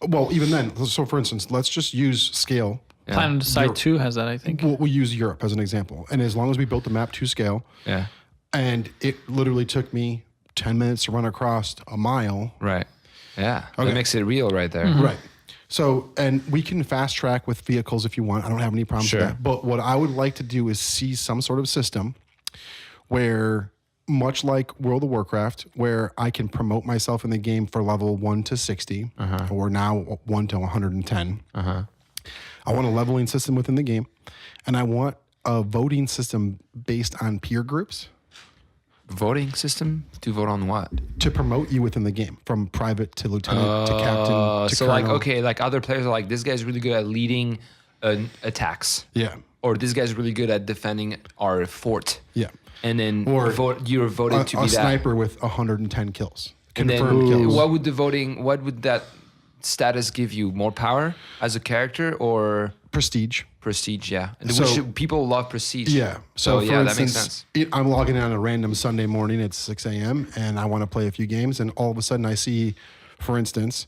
Well, even then, so for instance, let's just use scale.
Yeah. Planet Side 2 has that, I think.
We'll use Europe as an example. And as long as we built the map to scale, and it literally took me 10 minutes to run across a mile.
Right. Yeah. Okay. That makes it real right there.
Mm-hmm. Right. So, and we can fast track with vehicles if you want. I don't have any problems with that. But what I would like to do is see some sort of system where, much like World of Warcraft, where I can promote myself in the game for level 1 to 60, or now 1 to 110. I want a leveling system within the game, and I want a voting system based on peer groups.
Voting system? To vote on what?
To promote you within the game, from private to lieutenant to captain to
so
colonel.
like, okay, like other players are like, this guy's really good at leading attacks.
Yeah.
Or this guy's really good at defending our fort.
Yeah.
And then you're voted to be
a
that.
sniper with 110 kills.
And
Confirmed
then
kills.
what would that status give you? More power as a character or
Prestige.
Prestige, yeah.
So,
people love prestige.
Yeah. So
yeah,
for
that makes
instance,
sense.
I'm logging in on a random Sunday morning at 6 a.m. and I want to play a few games. And all of a sudden I see, for instance,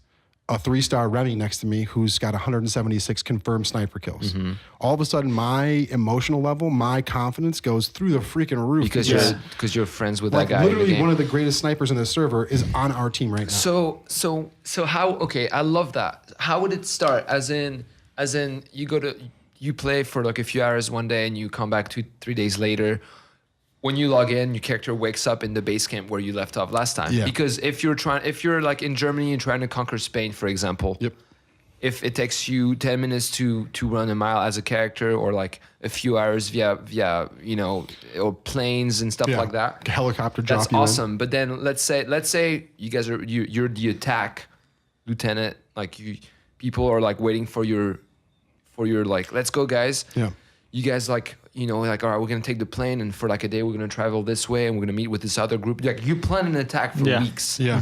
a 3-star Remy next to me who's got 176 confirmed sniper kills. All of a sudden, my emotional level, my confidence goes through the freaking roof.
Because you're friends with
like
that guy.
Literally one of the greatest snipers in the server is on our team right now.
So how? Okay, I love that. How would it start? As in you play for like a few hours one day and you come back 2-3 days later. When you log in, your character wakes up in the base camp where you left off last time.
Yeah.
Because if you're like in Germany and trying to conquer Spain, for example, if it takes you 10 minutes to run a mile as a character, or like a few hours via or planes and stuff like that,
helicopter drop.
That's awesome. But then let's say you guys you're the attack lieutenant, like people are like waiting for your like, let's go guys.
Yeah.
You guys like, all right, we're going to take the plane and for like a day we're going to travel this way and we're going to meet with this other group. Like you plan an attack for weeks.
Yeah.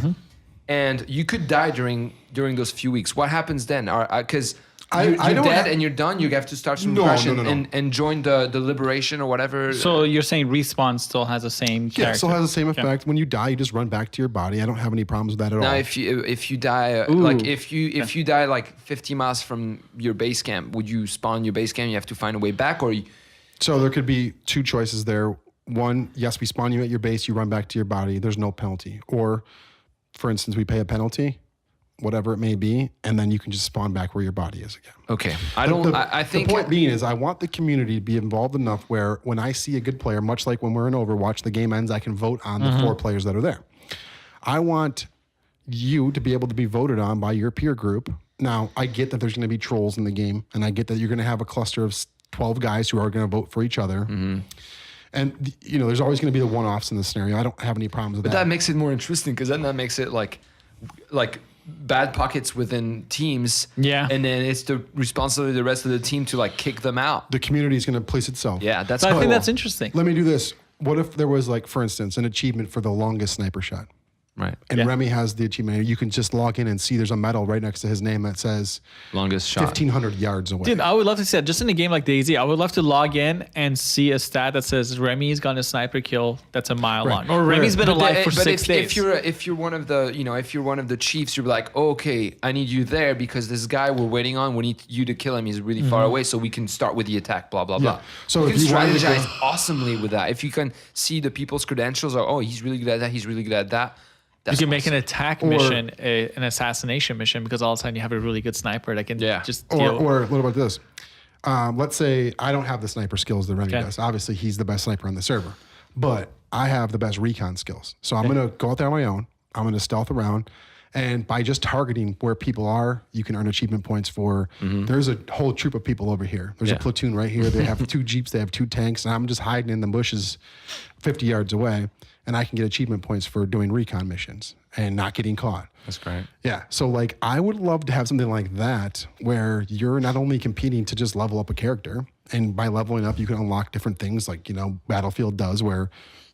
And you could die during those few weeks. What happens then? Because you're
don't
dead and you're done. You have to start from scratch
No.
and join the liberation or whatever.
So you're saying respawn still has the same character?
Yeah, still has the same effect. When you die, you just run back to your body. I don't have any problems with that at all.
Now, if you die, like if you die like 50 miles from your base camp, would you spawn your base camp? You have to find a way back, or
So there could be two choices there. One, yes, we spawn you at your base, you run back to your body. There's no penalty. Or, for instance, we pay a penalty. whatever it may be, and then you can just spawn back where your body is again.
Okay. I think
the point being is I want the community to be involved enough where when I see a good player, much like when we're in Overwatch, the game ends, I can vote on the 4 players that are there. I want you to be able to be voted on by your peer group. Now, I get that there's going to be trolls in the game, and I get that you're going to have a cluster of 12 guys who are going to vote for each other. And, you know, there's always going to be the one-offs in this scenario. I don't have any problems with that.
But that makes it more interesting because then that makes it like bad pockets within teams.
Yeah.
And then it's the responsibility of the rest of the team to like kick them out.
The community is going to police itself.
Yeah, that's
So
cool.
I think that's interesting.
Let me do this. What if there was, like, for instance, an achievement for the longest sniper shot?
Right.
And Remy has the achievement. You can just log in and see there's a medal right next to his name that says
Longest shot.
1,500 yards away.
Dude, I would love to see that. Just in a game like DayZ, I would love to log in and see a stat that says Remy's gotten a sniper kill that's a mile long, or Remy's been alive for 6 days.
If you're one of the chiefs, you're like, oh, okay, I need you there because this guy we're waiting on, we need you to kill him. He's really far away, so we can start with the attack. Blah blah blah.
So
you
if
can
you wanted to
strategize
go-
awesomely with that. If you can see the people's credentials, or oh, he's really good at that. He's really good at that.
You
That's
can make an
awesome.
attack mission an assassination mission because all of a sudden you have a really good sniper that can just deal.
Or what about this? Let's say I don't have the sniper skills that Remy
Okay.
does. Obviously, he's the best sniper on the server, but I have the best recon skills. So I'm going to go out there on my own. I'm going to stealth around. And by just targeting where people are, you can earn achievement points for, there's a whole troop of people over here. There's a platoon right here. They have 2 Jeeps. They have 2 tanks. And I'm just hiding in the bushes 50 yards away. And I can get achievement points for doing recon missions and not getting caught.
That's great.
Yeah. So, like, I would love to have something like that where you're not only competing to just level up a character, and by leveling up, you can unlock different things like, you know, Battlefield does, where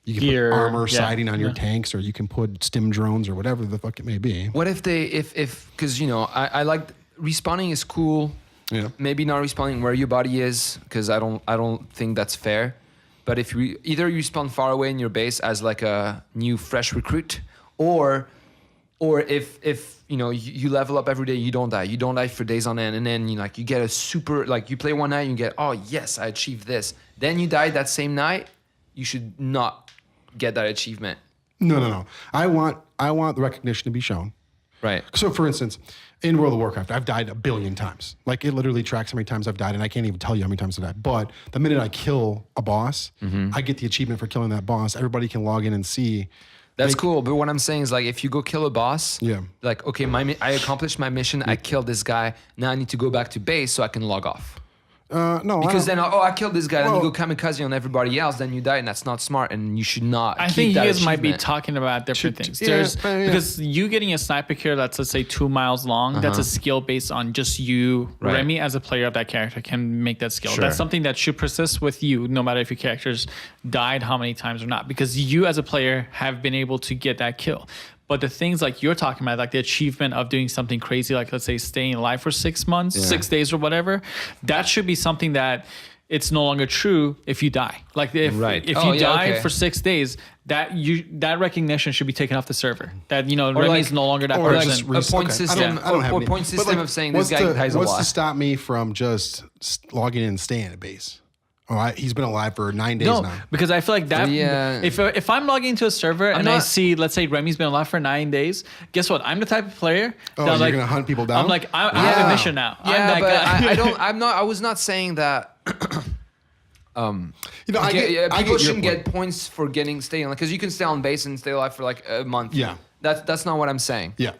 you can
Gear,
put armor
yeah,
siding on your tanks, or you can put stim drones or whatever the fuck it may be.
What if because you know I like respawning is cool.
Yeah.
Maybe not respawning where your body is because I don't think that's fair. But if you either you spawn far away in your base as like a new fresh recruit, or if you know you level up every day, you don't die for days on end, and then you like you get a super like you play one night, you get, oh yes, I achieved this. Then you die that same night, you should not get that achievement.
No. I want the recognition to be shown.
Right.
So, for instance, in World of Warcraft, I've died 1 billion times. Like, it literally tracks how many times I've died, and I can't even tell you how many times I've died. But the minute I kill a boss, I get the achievement for killing that boss. Everybody can log in and see.
That's cool, but what I'm saying is like if you go kill a boss, like okay, I accomplished my mission, I killed this guy. Now I need to go back to base so I can log off.
No,
Because then I killed this guy, then you go kamikaze on everybody else, then you die, and that's not smart, and you should not.
I
keep
think you
that
guys might be
achievement.
talking about different things.
yeah,
There's
yeah.
because you getting a sniper kill that's, let's say, 2 miles long. That's a skill based on just you.
Right.
Remy, as a player of that character, can make that skill.
Sure.
That's something that should persist with you, no matter if your characters died how many times or not, because you as a player have been able to get that kill. But the things like you're talking about, like the achievement of doing something crazy, like let's say staying alive for 6 months, 6 days or whatever, that should be something that it's no longer true if you die. Like if you die for 6 days, that recognition should be taken off the server. That, you know, Remy is no longer that person.
A point system,
I don't have
or
any.
point
But,
system
like,
of saying this
what's
guy
to-
dies a lot.
What's to stop me from just logging in and staying at base? All right, he's been alive for 9 days
No,
now.
because I feel like that.
Yeah.
If I'm logging into a server and I
not-
see, let's say Remy's been alive for 9 days, guess what? I'm the type of player
Oh,
that
you're
like,
gonna hunt people down?
I'm like, I have a mission now. I'm
Yeah,
that
but
guy.
I don't. I'm not. I was not saying that.
You know, I get
People
your
shouldn't
point.
get points for staying because you can stay on base and stay alive for like a month.
Yeah.
That's not what I'm saying.
Yeah.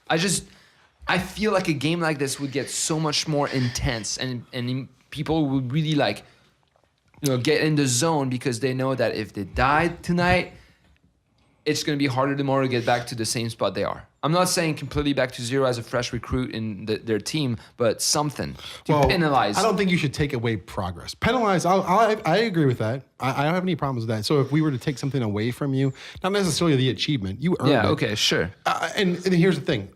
I feel like a game like this would get so much more intense, and people would really like, you know, get in the zone because they know that if they died tonight, it's going to be harder tomorrow to get back to the same spot they are. I'm not saying completely back to zero as a fresh recruit in their team, but something to penalize.
I don't think you should take away progress. Penalize, I agree with that. I don't have any problems with that. So if we were to take something away from you, not necessarily the achievement, you earned it.
Yeah, okay, sure.
And here's the thing.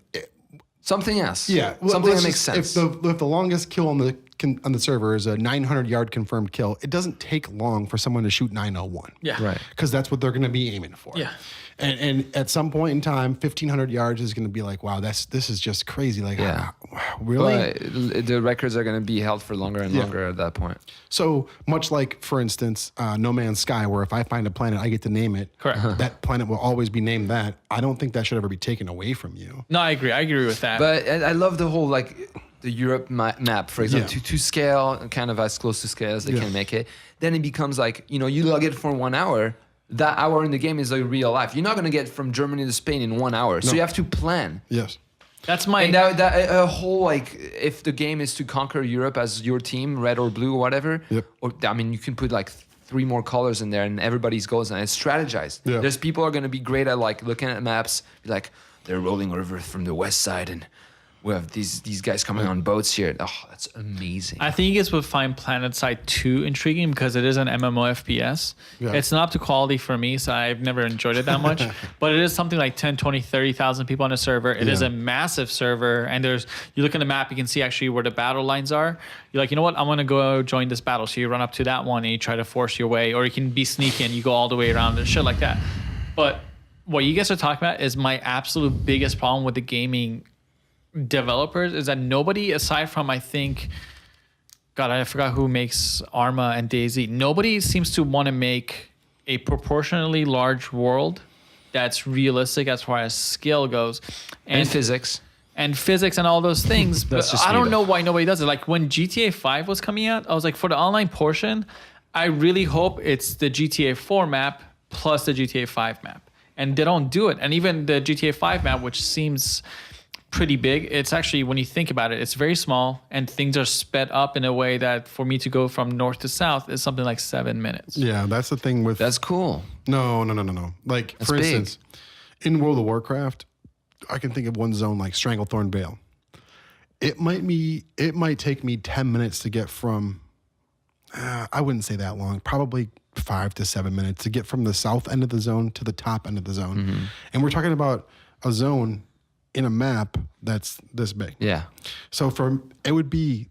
Something else.
Yeah.
Something
let's
that makes
just-
sense.
If the longest kill on the on the server is a 900-yard confirmed kill, it doesn't take long for someone to shoot 901.
Yeah.
Right.
Because that's what they're going to be aiming for.
Yeah.
And at some point in time, 1,500 yards is going to be like, wow, this is just crazy. Like,
Yeah.
really?
But the records are going to be held for longer and longer at that point.
So much like, for instance, No Man's Sky, where if I find a planet, I get to name it.
Correct.
That planet will always be named that. I don't think that should ever be taken away from you.
No, I agree. I agree with that.
But I love the whole like the Europe map, for example, to scale, kind of as close to scale as they can make it. Then it becomes like, you know, you log it for 1 hour. That hour in the game is like real life. You're not going to get from Germany to Spain in 1 hour. So you have to plan.
Yes.
That's my...
And that whole, like, if the game is to conquer Europe as your team, red or blue or whatever, or I mean, you can put like 3 more colors in there and everybody's goes and it's strategized.
Yeah.
There's people are going to be great at like looking at maps, be like, they're rolling over from the west side and we have these guys coming on boats here. Oh, that's amazing.
I think you guys would find PlanetSide 2 intriguing because it is an MMOFPS. Yeah. It's not up to quality for me, so I've never enjoyed it that much. But it is something like 10, 20, 30,000 people on a server. It is a massive server. And you look at the map, you can see actually where the battle lines are. You're like, you know what? I'm going to go join this battle. So you run up to that one and you try to force your way. Or you can be sneaky and you go all the way around and shit like that. But what you guys are talking about is my absolute biggest problem with the gaming developers is that nobody aside from I forgot who makes Arma and DayZ, nobody seems to want to make a proportionally large world that's realistic as far as skill goes
and physics
and all those things. But I don't know why nobody does it. Like when GTA 5 was coming out, I was like, for the online portion, I really hope it's the GTA 4 map plus the GTA 5 map, and they don't do it. And even the GTA 5 map, which seems pretty big, it's actually, when you think about it, it's very small and things are sped up in a way that for me to go from north to south is something like 7 minutes.
Yeah, that's the thing with...
That's cool.
No. Like, that's for instance, in World of Warcraft, I can think of one zone like Stranglethorn Vale. It might take me 10 minutes to get from... I wouldn't say that long. Probably 5 to 7 minutes to get from the south end of the zone to the top end of the zone. Mm-hmm. And we're talking about a zone in a map that's this big.
Yeah.
So it would be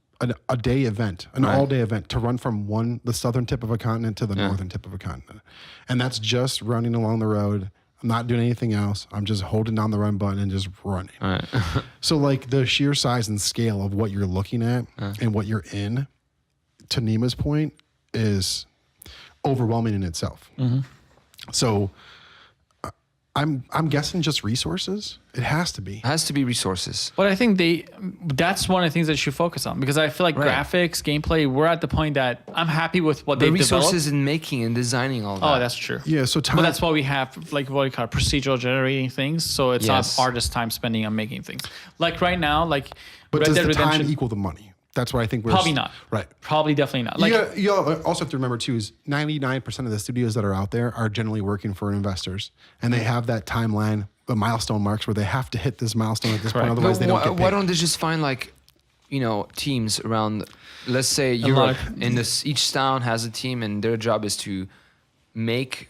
a day event, an all-day event to run from the southern tip of a continent to the northern tip of a continent. And that's just running along the road. I'm not doing anything else. I'm just holding down the run button and just running. All right. So like the sheer size and scale of what you're looking at and what you're in, to Nima's point, is overwhelming in itself. Mm-hmm. So I'm guessing just resources. It has to be.
It has to be resources.
But I think that's one of the things that you should focus on, because I feel like graphics, gameplay, we're at the point that I'm happy with what they've developed.
Resources in making and designing all that.
Oh, that's true.
Yeah, so
but that's why we have like what we call procedural generating things. So it's not artist time spending on making things. Like right now, like
but Red does Dead the Redemption, time equal the money? That's what I think we're...
Probably not.
Right.
Probably definitely not. Like,
you also have to remember, too, is 99% of the studios that are out there are generally working for investors. And they have that timeline, the milestone marks, where they have to hit this milestone at this point. Otherwise, they don't get paid.
Why don't they just find, like, teams around, let's say, Europe, and each town has a team, and their job is to make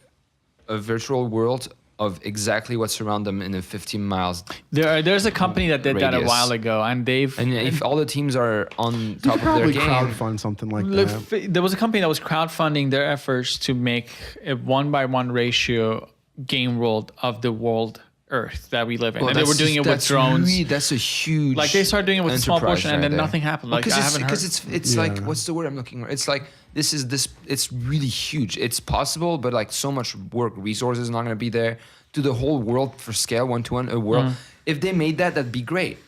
a virtual world of exactly what's around them in the 15 miles.
There's a company that did that a while ago, and
if all the teams are on top of their game,
crowdfund something like that.
There was a company that was crowdfunding their efforts to make a 1:1 ratio game world of the world Earth that we live in, and they were doing it with drones.
That's a huge.
Like they started doing it with a small portion, and then nothing happened. Like I haven't heard.
Because it's like, what's the word I'm looking for? It's like it's really huge. It's possible, but like so much work, resources not going to be there to the whole world for scale, 1-to-1 a world. Mm. If they made that'd be great.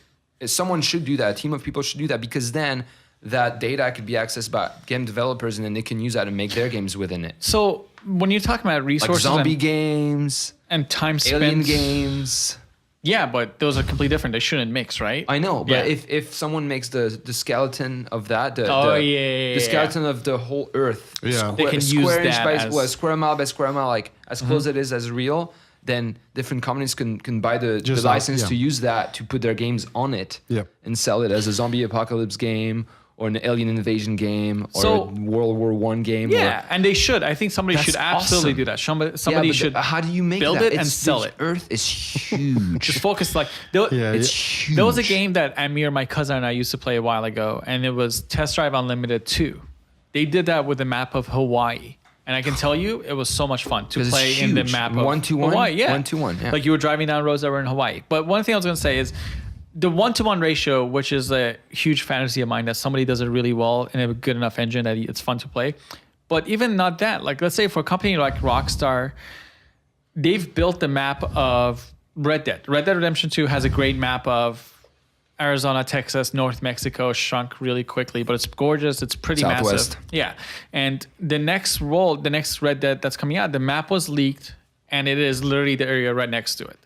Someone should do that. A team of people should do that, because then that data could be accessed by game developers, and then they can use that to make their games within it.
So when you're talking about resources,
like zombie games
and time spent,
alien games.
Yeah, but those are completely different. They shouldn't mix, right?
I know, but if someone makes the skeleton of that, the skeleton of the whole Earth,
they can use that as
square mile by square mile, like as close it is as real, then different companies can buy the license to use that to put their games on it and sell it as a zombie apocalypse game or an alien invasion game or
So-
a World War One game.
Yeah, and they should. I think somebody
That's
should absolutely
awesome.
do that. Somebody
But
should
how do you make
build
that?
it and sell
the
it.
Earth is huge.
Just focus like
It's huge.
there was a game that Amir, my cousin, and I used to play a while ago, and it was Test Drive Unlimited 2. They did that with the map of Hawaii. And I can tell you, it was so much fun to
'Cause it's
play in the
huge.
map of
1-2-1?
Hawaii. Yeah,
1-2-1, yeah.
Like you were driving down roads that were in Hawaii. But one thing I was going to say is the 1-to-1 ratio, which is a huge fantasy of mine, that somebody does it really well in a good enough engine that it's fun to play. But even not that, like let's say for a company like Rockstar, they've built the map of Red Dead. Red Dead Redemption 2 has a great map of Arizona, Texas, North Mexico, shrunk really quickly, but it's gorgeous. It's pretty
Southwest.
massive. Yeah. And the next Red Dead that's coming out, the map was leaked and it is literally the area right next to it.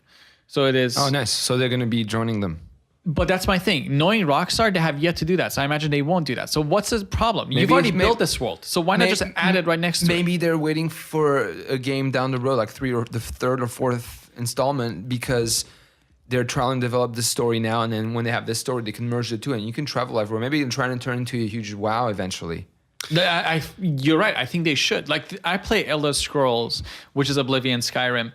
So it is.
Oh, nice. So they're going to be joining them.
But that's my thing. Knowing Rockstar, they have yet to do that. So I imagine they won't do that. So what's the problem? You've already built this world. So why not just add it right next to it?
Maybe they're waiting for a game down the road, like the third or fourth installment, because they're trying to develop this story now, and then when they have this story, they can merge the two, and you can travel everywhere. Maybe they're trying to turn into a huge WoW eventually.
You're right. I think they should. Like I play Elder Scrolls, which is Oblivion, Skyrim.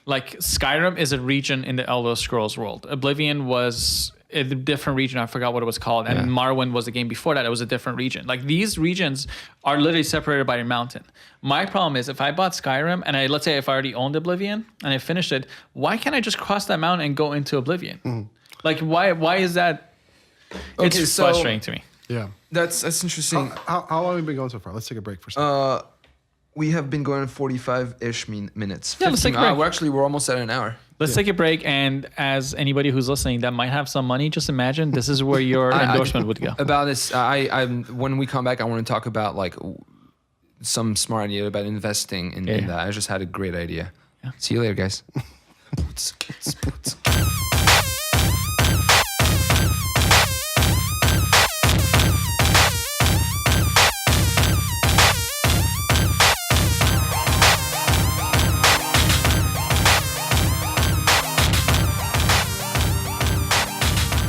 Like Skyrim is a region in the Elder Scrolls world. Oblivion was a different region. I forgot what it was called. And Morrowind was the game before that. It was a different region. Like these regions are literally separated by a mountain. My problem is if I bought Skyrim and let's say if I already owned Oblivion and I finished it, why can't I just cross that mountain and go into Oblivion? Like why is that? It's frustrating to me.
Yeah.
That's interesting.
How long have we been going so far? Let's take a break for a second.
We have been going 45-ish minutes.
Yeah, let's take a break.
We're almost at an hour.
Let's take a break. And as anybody who's listening that might have some money, just imagine this is where your endorsement would go.
About this, when we come back, I want to talk about like some smart idea about investing in that. I just had a great idea. Yeah. See you later, guys.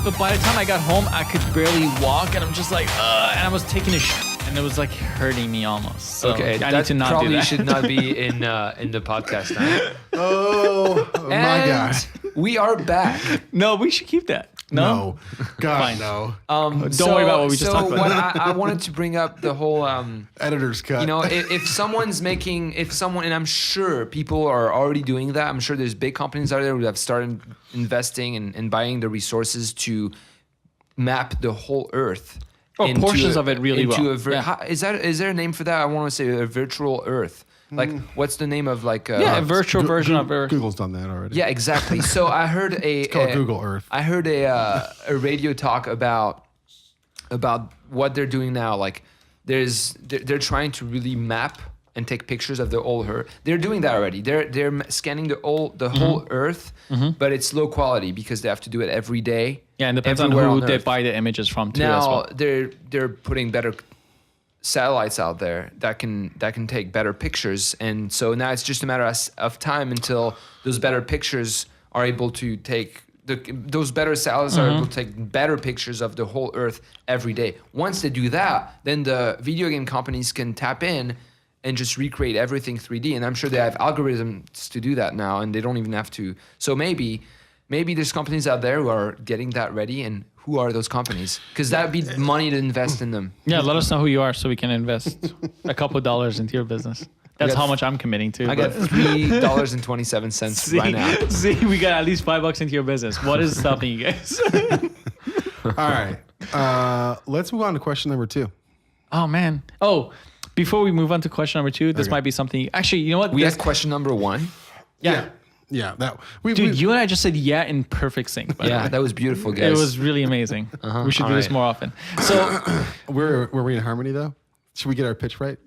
But by the time I got home, I could barely walk, and I'm just like, and I was taking a shit, and it was like hurting me almost. So
Okay,
I need to not do that.
should not be in the podcast now.
Oh my God.
We are back.
No, we should keep that. No?
God,
Fine.
no.
Don't worry about what we just talked about.
What I wanted to bring up the whole,
Editor's cut.
you know, if someone, and I'm sure people are already doing that. I'm sure there's big companies out there who have started investing and buying the resources to map the whole Earth.
Portions of it really well.
Is there a name for that? I want to say a virtual Earth. Like, what's the name of like?
A virtual version of Earth.
Google's done that already.
Yeah, exactly. So I heard
It's called Google Earth.
I heard a radio talk about what they're doing now. Like, they're trying to really map and take pictures of the whole Earth. They're doing that already. They're scanning the whole Earth, but it's low quality because they have to do it every day.
Yeah, and depends on who they buy the images from too.
Now
as well.
they're putting better satellites out there that can take better pictures, and so now it's just a matter of time until those better pictures are able to take those better satellites are able to take better pictures of the whole Earth every day. Once they do that, then the video game companies can tap in and just recreate everything 3D, and I'm sure they have algorithms to do that now, and they don't even have to. So maybe there's companies out there who are getting that ready, and who are those companies? Because that would be money to invest in them.
Yeah, let us know who you are so we can invest a couple $dollars into your business. That's how much I'm committing to.
I got $3.27 right now.
See, we got at least $5 into your business. What is stopping you guys?
All right. Let's move on to question number 2.
Oh, man. Oh, before we move on to question number 2, this might be something. Actually, you know what?
We had question number 1.
Yeah.
Yeah, that
Dude, you and I just said in perfect sync. By the way.
That was beautiful, guys.
It was really amazing. We should do this more often. So,
were we in harmony though? Should we get our pitch right?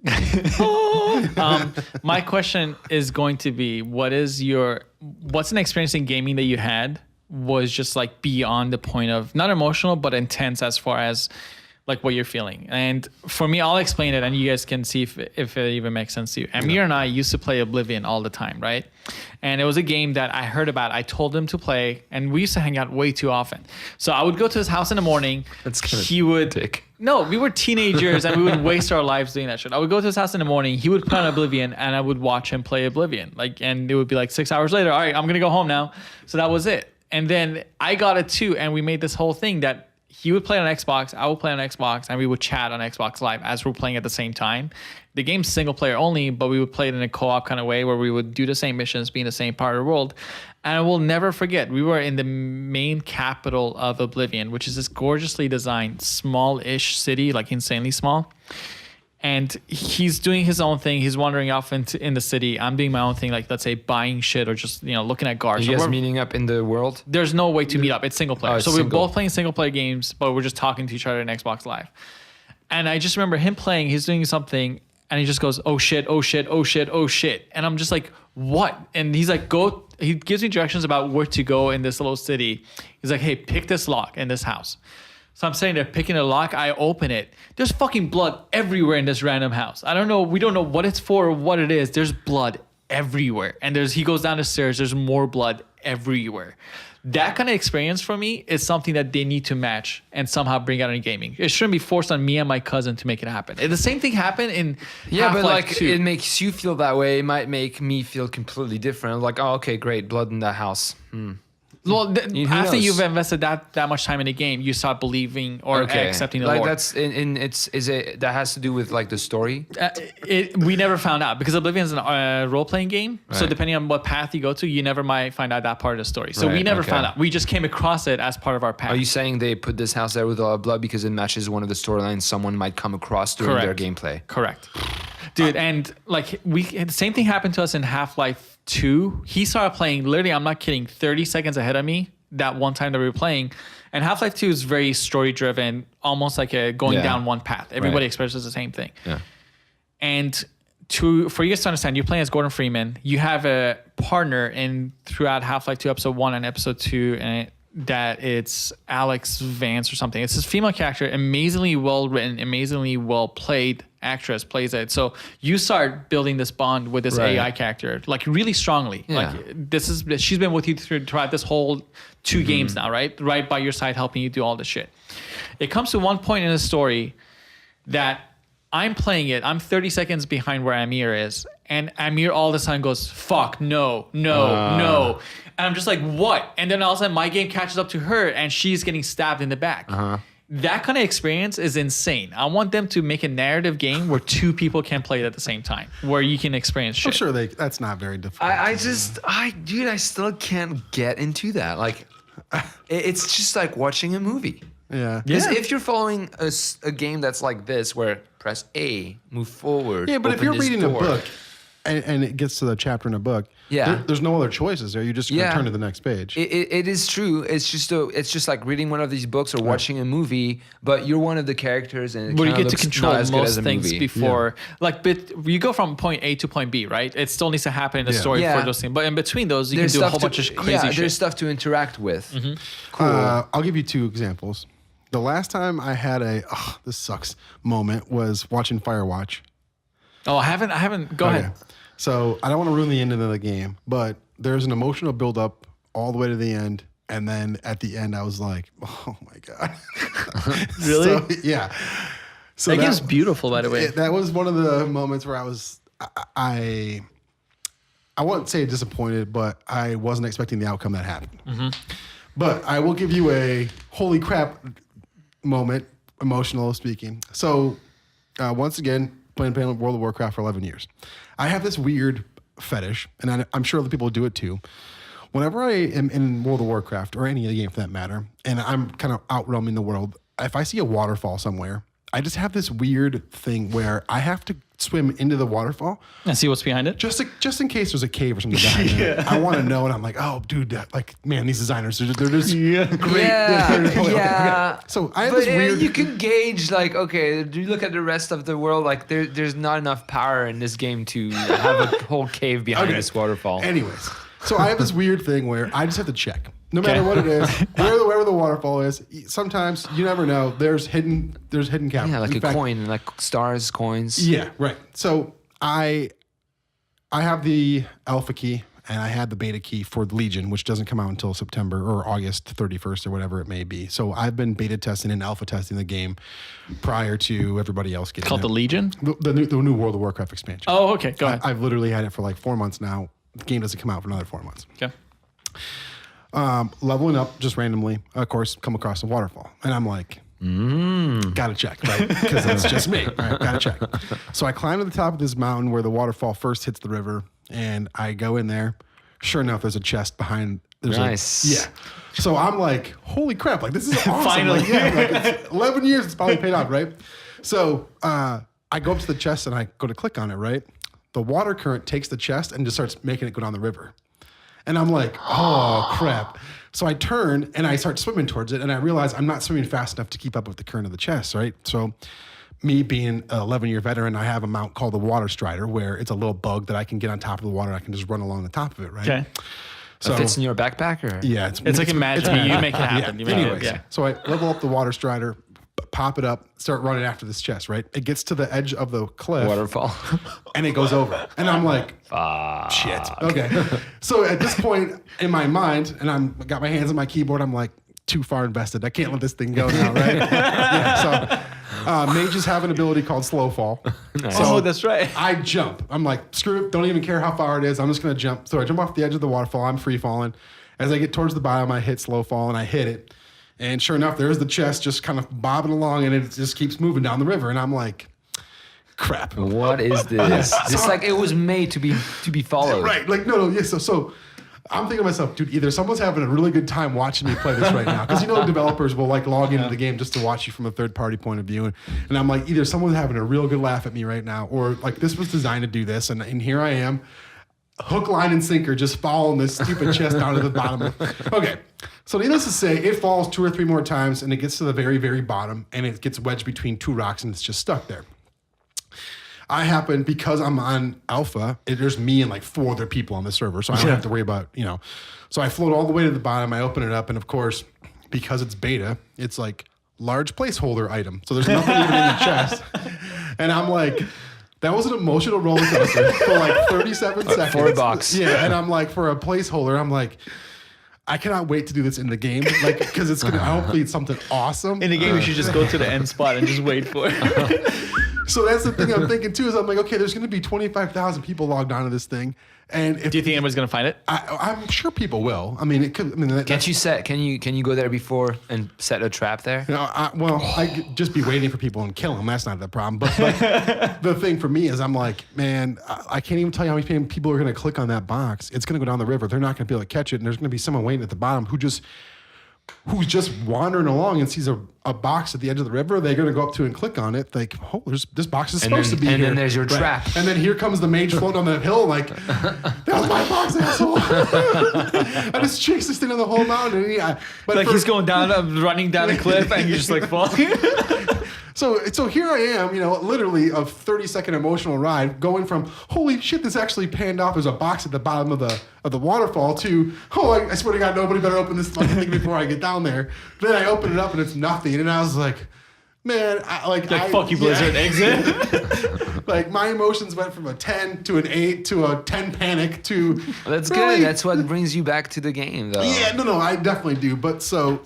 my question is going to be: what's an experience in gaming that you had was just like beyond the point of not emotional but intense as far as like what you're feeling. And for me, I'll explain it and you guys can see if it even makes sense to you. Amir and I used to play Oblivion all the time, right? And it was a game that I heard about. I told him to play and we used to hang out way too often. So I would go to his house in the morning. He would...
dick.
No, we were teenagers and we would waste our lives doing that shit. I would go to his house in the morning. He would play on Oblivion and I would watch him play Oblivion. And it would be like 6 hours later. All right, I'm going to go home now. So that was it. And then I got it too. And we made this whole thing that he would play on Xbox, I would play on Xbox, and we would chat on Xbox Live as we're playing at the same time. The game's single player only, but we would play it in a co-op kind of way where we would do the same missions, be in the same part of the world. And I will never forget, we were in the main capital of Oblivion, which is this gorgeously designed, small-ish city, like insanely small. And he's doing his own thing. He's wandering off in the city. I'm doing my own thing, like let's say buying shit or just looking at cars.
You guys meeting up in the world?
There's no way to meet up. It's single player.
Oh,
so
we're
both playing single player games, but we're just talking to each other in Xbox Live. And I just remember him playing. He's doing something, and he just goes, "Oh shit! Oh shit! Oh shit! Oh shit!" And I'm just like, "What?" And he's like, "Go." He gives me directions about where to go in this little city. He's like, "Hey, pick this lock in this house." So I'm sitting there picking a lock. I open it. There's fucking blood everywhere in this random house. I don't know. We don't know what it's for or what it is. There's blood everywhere. And he goes down the stairs. There's more blood everywhere. That kind of experience for me is something that they need to match and somehow bring out in gaming. It shouldn't be forced on me and my cousin to make it happen. The same thing happened in
but like
2.
it makes you feel that way. It might make me feel completely different. Like, oh, okay, great, blood in that house.
Well,
Who
after
knows?
you've invested that much time in the game, you start believing or accepting the
like
lore.
that's that has to do with like the story.
We never found out because Oblivion is a role-playing game. So
Right.
depending on what path you go to, you never might find out that part of the story. So we
Right,
never
okay.
found out. We just came across it as part of our path.
Are you saying they put this house there with a lot of blood because it matches one of the storylines someone might come across during their
Correct.
gameplay?
Correct. Dude, and like the same thing happened to us in Half-Life 2. He started playing, literally, I'm not kidding, 30 seconds ahead of me that one time that we were playing. And Half-Life 2 is very story-driven, almost like going down one path. Everybody experiences the same thing.
Yeah.
And for you guys to understand, you're playing as Gordon Freeman. You have a partner throughout Half-Life 2, Episode 1 and Episode 2, and that it's Alex Vance or something. It's this female character, amazingly well written, amazingly well played actress plays it. So you start building this bond with this AI character, like really strongly.
Yeah.
Like she's been with you throughout this whole 2 games now, right? Right by your side, helping you do all this shit. It comes to one point in the story that I'm playing it. I'm 30 seconds behind where Amir is. And Amir all of a sudden goes, "Fuck, no. And I'm just like, what? And then all of a sudden my game catches up to her and she's getting stabbed in the back. That kind of experience is insane. I want them to make a narrative game where 2 people can play it at the same time, where you can experience shit.
I'm sure that's not very difficult.
I still can't get into that. Like, it's just like watching a movie.
Yeah.
Because if you're following a game that's like this, where press A, move forward.
Yeah, but if
open
you're
this
reading
door.
a book and it gets to the chapter in a book, there's no other choices there. You just turn to the next page.
It is true. It's just like reading one of these books or watching a movie, but you're one of the characters, and it
where you
kinda
get to
looks
control
not as good as
most
a
things
movie.
before, but you go from point A to point B, right? It still needs to happen in the story for those things. But in between those, you can do a whole bunch of crazy shit.
There's stuff to interact with.
Mm-hmm.
I'll give you 2 examples. The last time I had this sucks moment was watching Firewatch.
Oh, I haven't. Go ahead.
So I don't want to ruin the ending of the game, but there's an emotional buildup all the way to the end. And then at the end, I was like, oh my God.
Really?
So, yeah. So
that game's beautiful, by the way.
That was one of the moments where I wouldn't say disappointed, but I wasn't expecting the outcome that happened.
Mm-hmm.
But I will give you a holy crap moment, emotional speaking. So once again, playing World of Warcraft for 11 years. I have this weird fetish, and I'm sure other people do it too. Whenever I am in World of Warcraft, or any other game for that matter, and I'm kind of out roaming the world, if I see a waterfall somewhere, I just have this weird thing where I have to swim into the waterfall
And see what's behind it.
just in case there's a cave or something behind it. I want to know, and I'm like, oh, dude, man, these designers, they're just great.
Yeah.
So I have
But
this weird.
you can gauge, like, okay, do you look at the rest of the world? Like, there's not enough power in this game to have a whole cave behind this waterfall.
Anyways, so I have this weird thing where I just have to check. No matter what it is, wherever the waterfall is, sometimes you never know. There's hidden capital.
Yeah, like a coin, like stars, coins.
Yeah, right. So I have the alpha key and I had the beta key for the Legion, which doesn't come out until September or August 31st or whatever it may be. So I've been beta testing and alpha testing the game prior to everybody else getting
Called
it.
the Legion?
The new World of Warcraft expansion.
Oh, okay. Go ahead.
I've literally had it for like 4 months now. The game doesn't come out for another 4 months.
Okay.
Leveling up just randomly, of course, come across a waterfall. And I'm like, gotta check, right? Because it's just me, right? Gotta check. So I climb to the top of this mountain where the waterfall first hits the river, and I go in there. Sure enough, there's a chest behind.
Nice.
Yeah. So I'm like, holy crap, like this is awesome.
Finally.
Like, yeah, like it's 11 years, it's finally paid off, right? So I go up to the chest and I go to click on it, right? The water current takes the chest and just starts making it go down the river. And I'm like, oh, crap. So I turn and I start swimming towards it. And I realize I'm not swimming fast enough to keep up with the current of the chest, right? So me being an 11-year veteran, I have a mount called the Water Strider, where it's a little bug that I can get on top of the water. I can just run along the top of it, right?
Okay.
So
It fits in your backpack, or
yeah,
It's like Imagine Me. You make it happen.
yeah.
You make
Anyways,
it, yeah.
so I level up the Water Strider, pop it up, start running after this chest, right? It gets to the edge of the cliff.
waterfall.
And it goes over. And I'm like, shit. Okay. So at this point in my mind, and I'm got my hands on my keyboard, I'm like, too far invested. I can't let this thing go now, right? Yeah, so mages have an ability called slow fall.
Nice.
Oh, that's right.
I jump. I'm like, screw it. Don't even care how far it is. I'm just going to jump. So I jump off the edge of the waterfall. I'm free falling. As I get towards the bottom, I hit slow fall and I hit it. And sure enough, there's the chest just kind of bobbing along and it just keeps moving down the river. And I'm like, crap.
What is this? It's like it was made to be followed.
Right. Like, no. Yeah. So I'm thinking to myself, dude, either someone's having a really good time watching me play this right now. Because developers will like log into the game just to watch you from a third party point of view. And I'm like, either someone's having a real good laugh at me right now, or like this was designed to do this. And here I am, hook, line, and sinker, just following this stupid chest down to the bottom. Okay. So needless to say, it falls 2 or 3 more times and it gets to the very, very bottom and it gets wedged between 2 rocks and it's just stuck there. I happen, because I'm on alpha, there's me and like 4 other people on the server, so I don't have to worry about, So I float all the way to the bottom, I open it up, and of course, because it's beta, it's like large placeholder item. So there's nothing even in the chest. And I'm like, that was an emotional roller coaster for like 37 seconds.
For a box.
Yeah, and I'm like, for a placeholder, I'm like, I cannot wait to do this in the game, like, because it's gonna hopefully it's something awesome.
In the game, you should just go to the end spot and just wait for it.
So that's the thing I'm thinking too, is I'm like, okay, there's going to be 25,000 people logged onto this thing, and if
Do you think anybody's gonna find it?
I'm sure people will. I mean, it could. I mean,
Can you go there before and set a trap there?
I could just be waiting for people and kill them. That's not the problem. But the thing for me is, I'm like, man, I can't even tell you how many people are going to click on that box. It's going to go down the river. They're not going to be able to catch it, and there's going to be someone waiting at the bottom who's just wandering along and sees a box at the edge of the river. They're going to go up to and click on it. Like, oh, this box is supposed to be here.
And then there's your trap.
And then here comes the mage floating on the hill like, that was my box, asshole. I just chased this thing on the whole mountain. And
He's going down, running down a cliff, and you're just like falling.
So here I am, literally a 30-second emotional ride, going from holy shit, this actually panned off. There's a box at the bottom of the waterfall to I swear to God, nobody better open this fucking thing before I get down there. Then I open it up and it's nothing, and I was like, man,
fuck you, Blizzard, exit.
Like my emotions went from a 10 to an 8 to a 10 panic to.
Well, that's
really?
good. That's what brings you back to the game, though.
Yeah, no, I definitely do. But so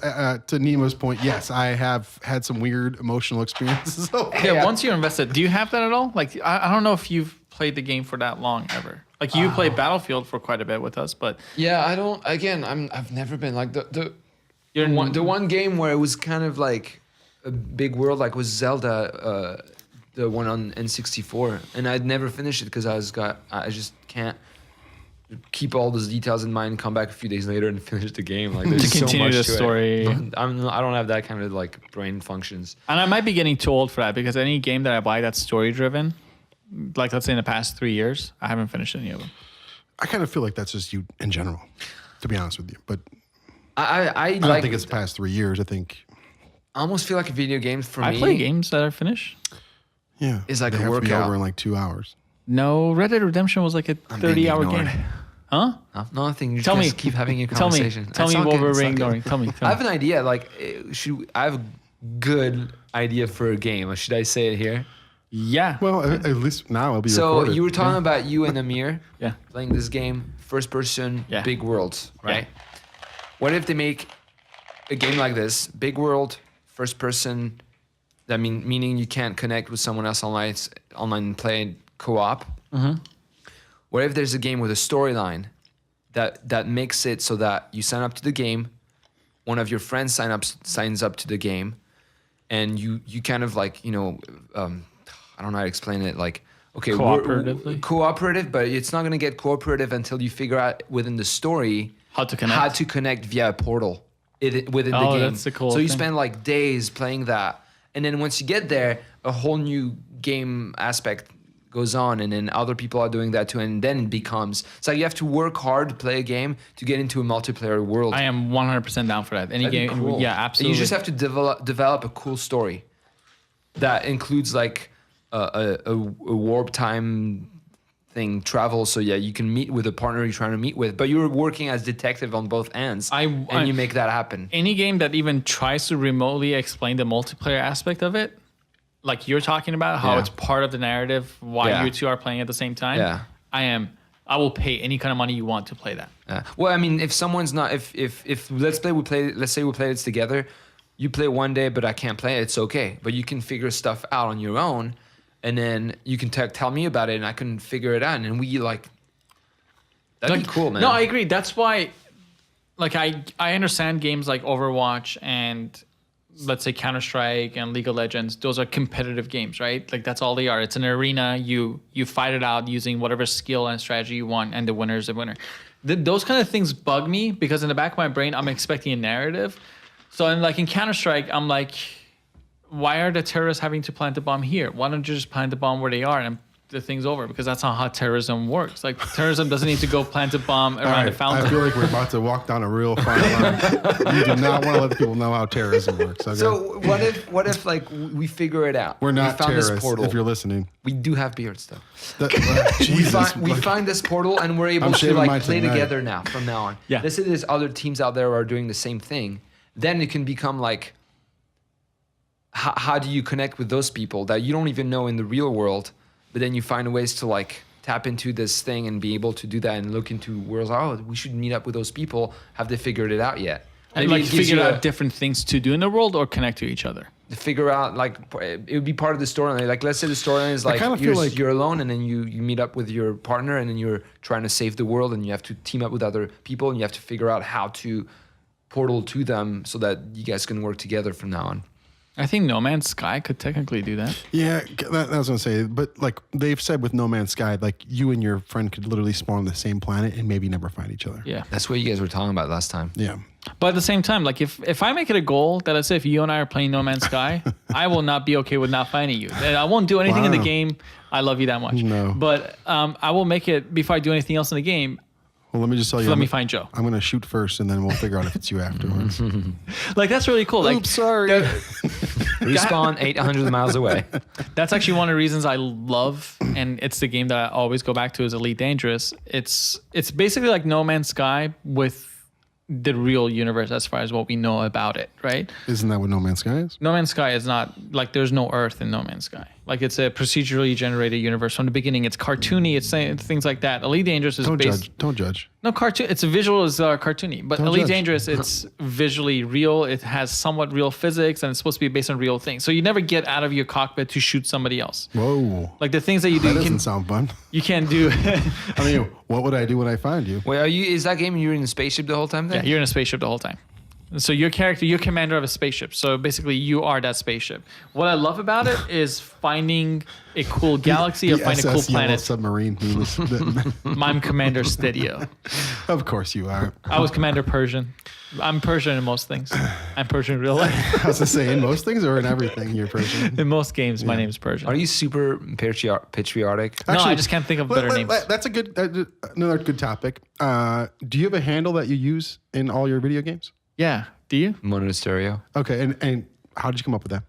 to Nemo's point, yes, I have had some weird emotional experiences.
Yeah, once you're invested, do you have that at all? Like, I don't know if you've played the game for that long ever. Like, you played Battlefield for quite a bit with us, but
Yeah, I don't. Again, I've never been like the one game where it was kind of like a big world, like was Zelda, the one on N64, and I'd never finished it because I just can't keep all those details in mind and come back a few days later and finish the game. Like, there's
To continue
so
the
much to
story.
It. I don't have that kind of like brain functions.
And I might be getting too old for that, because any game that I buy that's story driven, like let's say in the past 3 years, I haven't finished any of them.
I kind of feel like that's just you in general, to be honest with you. But
I
don't think it's the past 3 years. I think
I almost feel like a video game for me.
I play games that are finished.
Yeah,
It's like
they
a
have to be
workout.
over in like 2 hours.
No, Red Dead Redemption was like a 30-hour
ignored.
game. Huh?
Nothing. You
Tell
just
me.
keep having your
Tell me.
conversation.
Tell
It's
me
not
what
good,
we're
it's not good.
ignoring. Tell me.
I have an idea. Like, I have a good idea for a game. Should I say it here?
Yeah.
Well, at least now it'll be
So
recorded.
you were talking about you and Amir
Yeah.
playing this game, first person,
Yeah.
big worlds, right? What if they make a game like this, big world, first person? Meaning you can't connect with someone else online and play co-op. What if there's a game with a storyline that makes it so that you sign up to the game, one of your friends signs up to the game, and you kind of like, I don't know how to explain it. Like, okay,
Cooperatively?
cooperative, but it's not going to get cooperative until you figure out within the story
How to connect.
via a portal within the
Oh,
game.
that's the cool
So you
thing.
spend like days playing that, and then once you get there, a whole new game aspect goes on, and then other people are doing that too, and then it becomes it's like you have to work hard to play a game to get into a multiplayer world.
I am 100% down for that. Any
That'd be
game.
cool.
Yeah, absolutely.
And you just have to develop a cool story that includes like a warp time thing, travel. So yeah, you can meet with a partner you're trying to meet with, but you're working as detective on both ends, and you make that happen.
Any game that even tries to remotely explain the multiplayer aspect of it, like you're talking about, how
Yeah.
it's part of the narrative, why
Yeah.
you two are playing at the same time.
Yeah.
I will pay any kind of money you want to play that.
Well, I mean, if someone's not, if let's say we play this together, you play one day, but I can't play it, it's okay. But you can figure stuff out on your own, and then you can tell me about it, and I can figure it out, and we like. That'd be cool, man.
No, I agree. That's why, like, I understand games like Overwatch and let's say Counter-Strike and League of Legends. Those are competitive games, right? Like that's all they are. It's an arena. You fight it out using whatever skill and strategy you want, and the winner is the winner. Those kind of things bug me because in the back of my brain, I'm expecting a narrative. So in Counter-Strike, I'm like, why are the terrorists having to plant the bomb here? Why don't you just plant the bomb where they are and the thing's over? Because that's not how terrorism works. Like terrorism doesn't need to go plant a bomb around the fountain.
I feel like we're about to walk down a real fine line. You do not want to let people know how terrorism works. Okay?
So what if like we figure it out?
we're not
we found
terrorists,
this portal.
if you're listening.
We do have beards though.
Jesus,
We find this portal and we're able
I'm
to
shaving mine
like play
tonight.
together now from now on.
Yeah.
Let's say there's other teams out there who are doing the same thing. Then it can become like, how do you connect with those people that you don't even know in the real world, but then you find ways to like tap into this thing and be able to do that and look into worlds. Oh, we should meet up with those people. Have they figured it out yet?
And
Maybe
like
it gives
figure
you
out different things to do in the world or connect to each other.
figure out like it would be part of the storyline. Like let's say the storyline is like
kinda feel like-
you're alone and then you meet up with your partner and then you're trying to save the world and you have to team up with other people and you have to figure out how to portal to them so that you guys can work together from now on.
I think No Man's Sky could technically do that.
Yeah, that I was gonna say, but like they've said with No Man's Sky, like you and your friend could literally spawn on the same planet and maybe never find each other.
Yeah.
That's what you guys were talking about last time.
Yeah.
But at the same time, like if I make it a goal that let's say if you and I are playing No Man's Sky, I will not be okay with not finding you. And I won't do anything in the
Wow.
game. I love you that much.
No.
But I will make it before I do anything else in the game.
Well, let me just tell you.
Let me find Joe.
I'm gonna shoot first, and then we'll figure out if it's you afterwards.
Like that's really cool. Like
Oops, sorry.
Respawn 800 miles away.
that's actually one of the reasons I love, and it's the game that I always go back to is Elite Dangerous. It's basically like No Man's Sky with the real universe as far as what we know about it, right?
Isn't that what No Man's Sky is?
No Man's Sky is not like there's no Earth in No Man's Sky. Like it's a procedurally generated universe from the beginning. It's cartoony. It's things like that. Elite Dangerous is
Don't
based.
judge. Don't judge.
No cartoon. It's a visual is cartoony, but
Don't
Elite
judge.
Dangerous it's visually real. It has somewhat real physics, and it's supposed to be based on real things. So you never get out of your cockpit to shoot somebody else.
Whoa.
Like the things that you do,
That
you
doesn't
can
sound fun.
you can't do.
I mean, what would I do when I find you?
Wait, is that game you're in the spaceship the whole time then?
Yeah, you're in a spaceship the whole time. So your character, you're commander of a spaceship. So basically, you are that spaceship. What I love about it is finding a cool galaxy or
The
finding a cool
SS Yellow
planet.
submarine.
I'm Commander Stadio.
Of course you are.
I was Commander Persian. I'm Persian in most things. I'm Persian in real life.
I was to say, in most things or in everything, you're Persian.
In most games, my name is Persian.
Are you super patriotic?
No, I just can't think of better names.
That's a good, another good topic. Do you have a handle that you use in all your video games?
Yeah. Do you?
Mono stereo.
Okay, and how did you come up with that?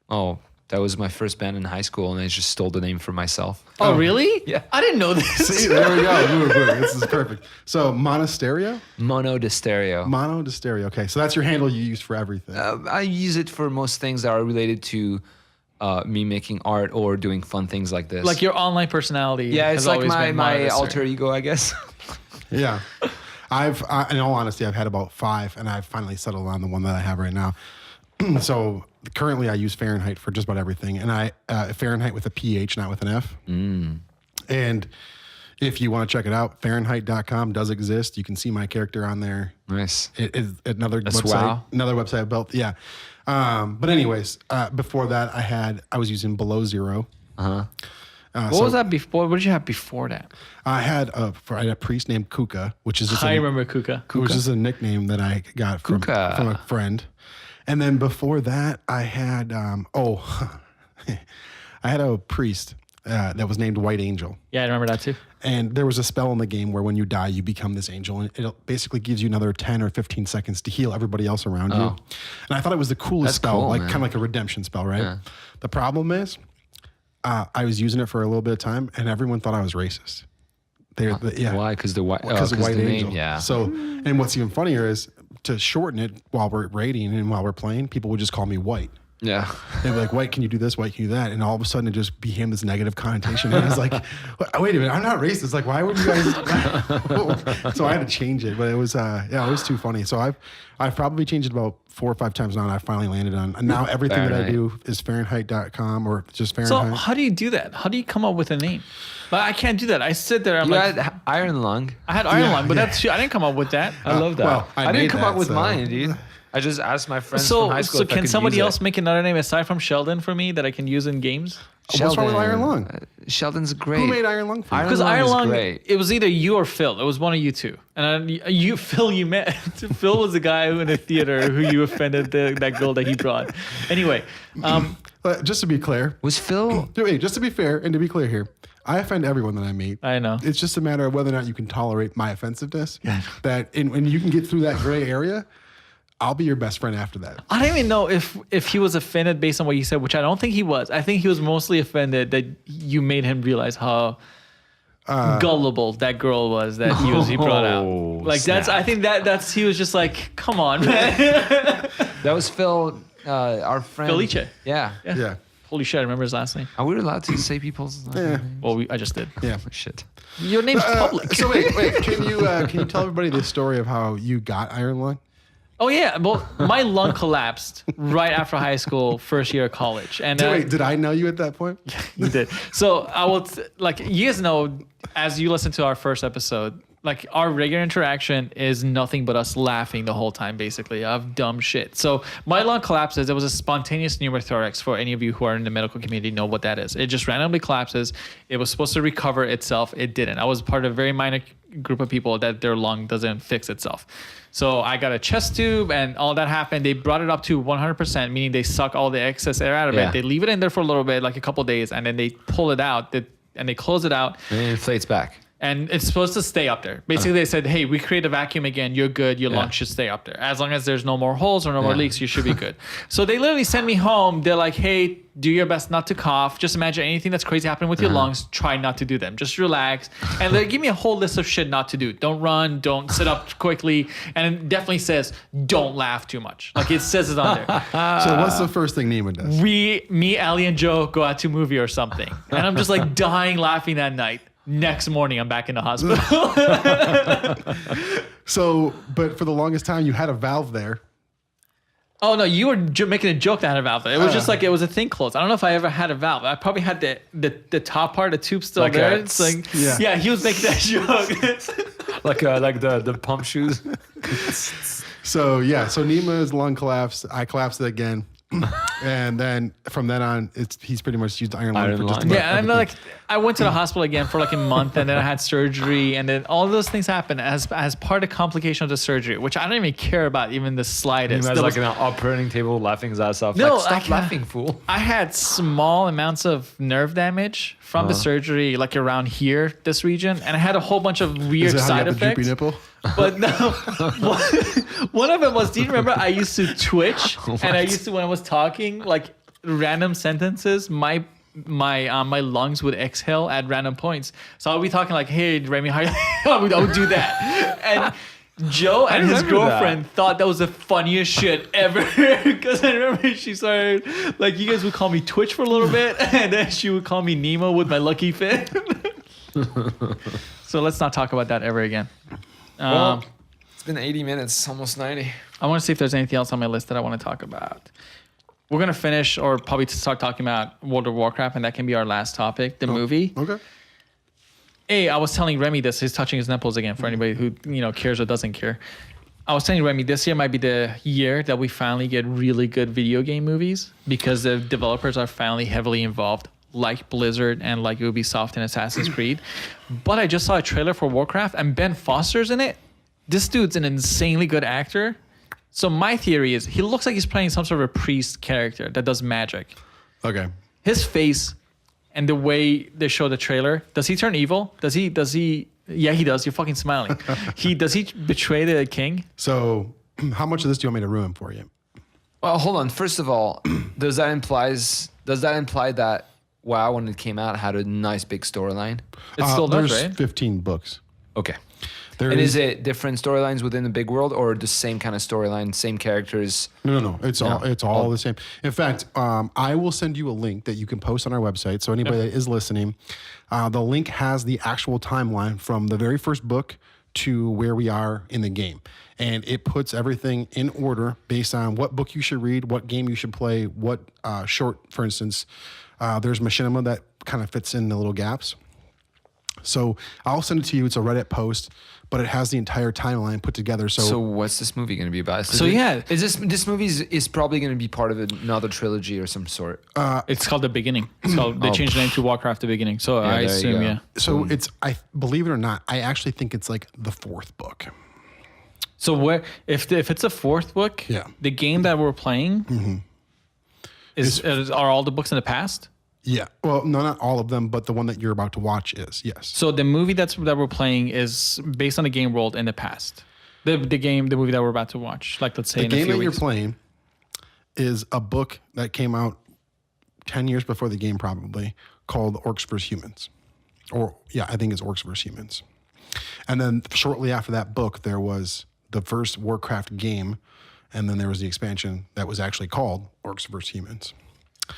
Oh, That was my first band in high school, and I just stole the name for myself.
Oh, really?
Yeah.
I didn't know this.
See, there we go. Boom. This is perfect. So Monasterio?
Mono de Stereo.
Mono de Stereo. Okay, so that's your handle you use for everything.
I use it for most things that are related to me making art or doing fun things like this.
Like your online personality.
Yeah, it's
has
like
always been
my
Mono de
alter
Stereo.
ego, I guess.
Yeah. In all honesty, I've had about 5, and I've finally settled on the one that I have right now. So currently I use Fahrenheit for just about everything, and Fahrenheit with a PH, not with an F. And if you want to check it out, Fahrenheit.com does exist. You can see my character on there.
Nice.
It is another
That's
website.
wow.
Another website I built. Yeah. But anyways, before that, I was using Below Zero.
What was that before? What did you have before that?
I had a priest named Kuka, which is just
I remember Kuka.
which is a nickname that I got from a friend. And then before that, I had I had a priest that was named White Angel.
Yeah, I remember that too.
And there was a spell in the game where when you die, you become this angel, and it basically gives you another 10 or 15 seconds to heal everybody else around you. And I thought it was the coolest
That's
spell,
cool,
like
man.
kind of like a redemption spell, right? Yeah. The problem is, I was using it for a little bit of time, and everyone thought I was racist.
Why? Because the white,
Because of White
the
Angel.
name, yeah.
So, and what's even funnier is to shorten it while we're raiding and while we're playing, people would just call me White.
Yeah.
They'd be like, White, can you do this? White, can you do that? And all of a sudden it just became this negative connotation. And I was like, wait a minute, I'm not racist. Like, why would you guys? So I had to change it, but it was, it was too funny. So I've probably changed it about 4 or 5 times now, and I finally landed on. And now everything that I do is Fahrenheit.com or just Fahrenheit.
So how do you do that? How do you come up with a name? But I can't do that. I sit there.
You had Iron Lung.
I had Iron Lung, but that's I didn't come up with that.
I love that.
well, I
didn't
made
come
that,
up with
so-
mine, dude. I just asked my friends
So,
from high school
so
if I
can
could
somebody
use
else
it.
make another name aside from Sheldon for me that I can use in games?
What's wrong with Iron Lung?
Sheldon's great.
Who made Iron Lung for you?
Because
Lung
Iron
is
Lung,
great.
it was either you or Phil. It was one of you two. And Phil, you met. Phil was the guy who in the theater who you offended that girl that he brought. Anyway,
Just to be clear,
Was Phil?
wait, just to be fair and to be clear here, I offend everyone that I meet.
I know.
It's just a matter of whether or not you can tolerate my offensiveness. When you can get through that gray area, I'll be your best friend after that.
I don't even know if he was offended based on what you said, which I don't think he was. I think he was mostly offended that you made him realize how gullible that girl was that he brought out. Like
snap.
I think that's he was just like, come on, man.
That was Phil, our friend.
Felice.
Yeah.
Yeah.
Holy shit, I remember his last name.
Are we allowed to say people's name?
Well, I just did.
Yeah.
Shit.
Your name's public.
So wait, can you tell everybody the story of how you got Iron Lung?
Oh yeah, well, my lung collapsed right after high school, first year of college, and
Wait, did I know you at that point?
you did. So I will you guys know, as you listen to our first episode, like our regular interaction is nothing but us laughing the whole time, basically, of dumb shit. So my lung collapses. It was a spontaneous pneumothorax. For any of you who are in the medical community, know what that is. It just randomly collapses. It was supposed to recover itself. It didn't. I was part of a very minor group of people that their lung doesn't fix itself. So I got a chest tube and all that happened. They brought it up to 100%, meaning they suck all the excess air out of
Yeah.
it. They leave it in there for a little bit, like a couple of days, and then they pull it out and they close it out.
And it inflates back.
And it's supposed to stay up there. Basically, they said, hey, we create a vacuum again. You're good. Your lungs should stay up there. As long as there's no more holes or no more leaks, you should be good. So they literally send me home. They're like, hey, do your best not to cough. Just imagine anything that's crazy happening with your lungs. Try not to do them. Just relax. And they give me a whole list of shit not to do. Don't run. Don't sit up quickly. And it definitely says, don't laugh too much. Like it says it on there.
So what's the first thing Neiman does?
Me, Ali, and Joe go out to a movie or something. And I'm just like dying laughing that night. Next morning, I'm back in the hospital.
So, but for the longest time, you had a valve there.
Oh no, you were making a joke that I had a valve. It was just like it was a thing closed. I don't know if I ever had a valve. I probably had the top part, the tube still
Like
there.
a-
It's like
Yeah.
he was making that joke.
Like the pump shoes.
So Nima's lung collapsed. I collapsed it again. And then from then on, he's pretty much used Iron Lung
Iron
for just
Lung.
about
Yeah, and
everything.
I went to the hospital again for like a month, and then I had surgery, and then all those things happened as part of the complication of the surgery, which I don't even care about even the
He
slightest.
was
There
like
was-
an operating table laughing his ass off.
No,
like,
I
stop
can't-
laughing, fool.
I had small amounts of nerve damage from the surgery, like around here, this region, and I had a whole bunch of weird
Is it how you
side
have the droopy
effects.
nipple?
But no, one of them was, do you remember I used to twitch? And I used to, when I was talking, like random sentences, my lungs would exhale at random points. So I'll be talking like, "Hey, Remy, how?" I would do that, and Joe and his girlfriend thought that was the funniest shit ever. Because I remember she started like, you guys would call me Twitch for a little bit, and then she would call me Nemo with my lucky fit. So let's not talk about that ever again.
Well, it's been 80 minutes, almost 90.
I want to see if there's anything else on my list that I want to talk about. We're going to finish or probably start talking about World of Warcraft, and that can be our last topic, the movie.
Okay.
Hey, I was telling Remy this. He's touching his nipples again for anybody who cares or doesn't care. I was telling Remy this year might be the year that we finally get really good video game movies because the developers are finally heavily involved, like Blizzard and like Ubisoft and Assassin's Creed. But I just saw a trailer for Warcraft, and Ben Foster's in it. This dude's an insanely good actor. So my theory is he looks like he's playing some sort of a priest character that does magic.
Okay.
His face and the way they show the trailer, does he turn evil? Does he? Yeah, he does. You're fucking smiling. Does he betray the king?
So how much of this do you want me to ruin for you?
Well, hold on. First of all, does that imply that WoW, when it came out, had a nice big storyline?
It still does,
there's
right?
15 books.
Okay. And is it different storylines within the big world, or the same kind of storyline, same characters?
No. It's all the same. In fact, I will send you a link that you can post on our website. So anybody that is listening, the link has the actual timeline from the very first book to where we are in the game. And it puts everything in order based on what book you should read, what game you should play, what short, for instance, there's machinima that kind of fits in the little gaps. So I'll send it to you. It's a Reddit post, but it has the entire timeline put together. So
what's this movie going to be about?
So yeah,
is this movie is probably going to be part of another trilogy or some sort?
It's called The Beginning. It's called, they changed the name to Warcraft The Beginning. So I assume, yeah.
So it's, I believe it or not, I actually think it's like the fourth book.
So where if it's a fourth book, the game that we're playing are all the books in the past?
Yeah. Well, no, not all of them, but the one that you're about to watch is, yes.
So the movie that we're playing is based on the game world in the past. The movie that we're about to watch, like let's say in a few weeks. The game that you're
playing is a book that came out 10 years before the game probably, called Orcs vs. Humans. I think it's Orcs vs. Humans. And then shortly after that book, there was the first WarCraft game, and then there was the expansion that was actually called Orcs vs. Humans.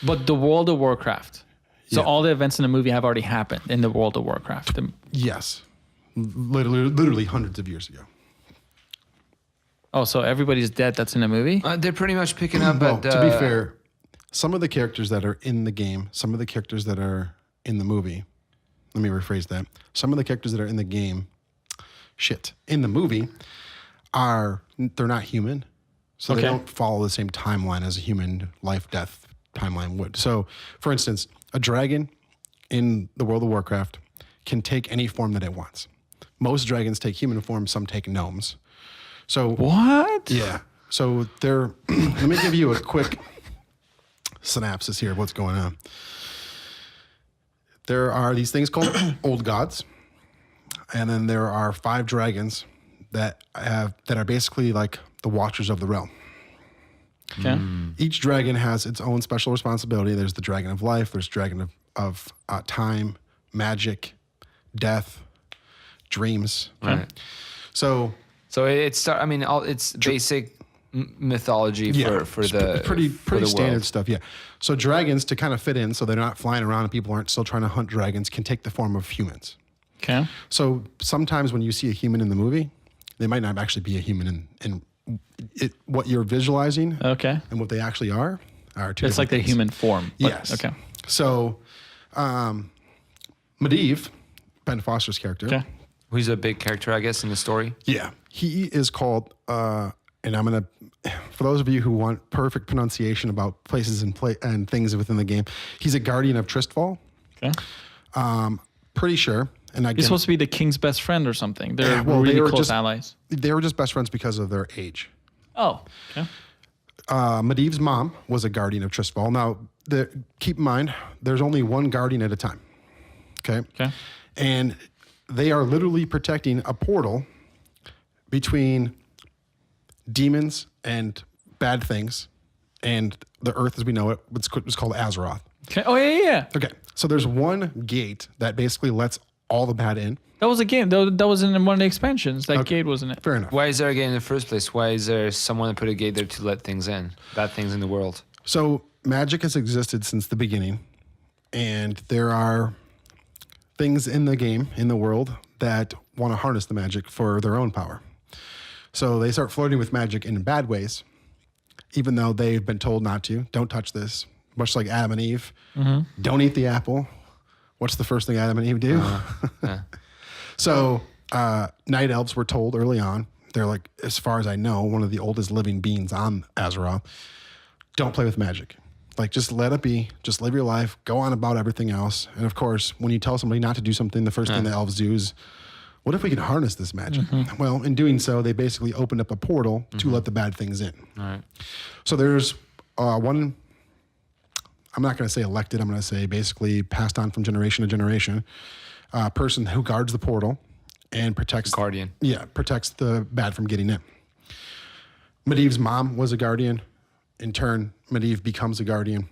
But the World of Warcraft. So all the events in the movie have already happened in the World of Warcraft.
Yes. Literally hundreds of years ago.
Oh, so everybody's dead that's in the movie?
They're pretty much picking up
to be fair, some of the characters that are in the game, some of the characters that are in the movie, let me rephrase that. Some of the characters that are in the game, in the movie, they're not human. So they don't follow the same timeline as a human life-death timeline would. So, for instance, a dragon in the World of Warcraft can take any form that it wants. Most dragons take human form, some take gnomes. So
what?
Yeah. So let me give you a quick synopsis here of what's going on. There are these things called old gods, and then there are 5 dragons that are basically like the watchers of the realm.
Okay.
Each dragon has its own special responsibility. There's the dragon of life. There's dragon of time, magic, death, dreams.
Right.
So
it's basic mythology for the
pretty standard stuff. Yeah. So dragons, to kind of fit in, so they're not flying around and people aren't still trying to hunt dragons, can take the form of humans.
Okay.
So sometimes when you see a human in the movie, they might not actually be a human in what you're visualizing, and what they actually are two.
It's like the human form.
Yes. Okay. So, Medivh, Ben Foster's character,
who's a big character, I guess, in the story.
Yeah, he is called. And I'm gonna, for those of you who want perfect pronunciation about places and things within the game, he's a guardian of Tristfall.
Okay.
Pretty sure. And
he's supposed to be the king's best friend or something. They're really close allies.
They were just best friends because of their age.
Oh, okay.
Medivh's mom was a guardian of Tristfall. Now, keep in mind, there's only one guardian at a time. Okay. And they are literally protecting a portal between demons and bad things and the Earth as we know it. It's called Azeroth.
Okay. Oh yeah.
Okay, so there's one gate that basically lets all the bad in.
That was a game. That was in one of the expansions. That gate wasn't it?
Fair enough.
Why is there a gate in the first place? Why is there someone that put a gate there to let things in, bad things in the world?
So magic has existed since the beginning, and there are things in the game, in the world, that want to harness the magic for their own power. So they start flirting with magic in bad ways, even though they've been told not to. Don't touch this. Much like Adam and Eve. Don't eat the apple. What's the first thing Adam and Eve do?
Yeah.
So night elves were told early on, they're like, as far as I know, one of the oldest living beings on Azeroth, don't play with magic. Like, just let it be. Just live your life. Go on about everything else. And of course, when you tell somebody not to do something, the first thing the elves do is, what if we can harness this magic? Well, in doing so, they basically opened up a portal to let the bad things in.
All right.
So there's one, I'm not going to say elected, I'm going to say basically passed on from generation to generation, person who guards the portal and protects...
Guardian.
Yeah, protects the bad from getting in. Medivh's mom was a guardian. In turn, Medivh becomes a guardian.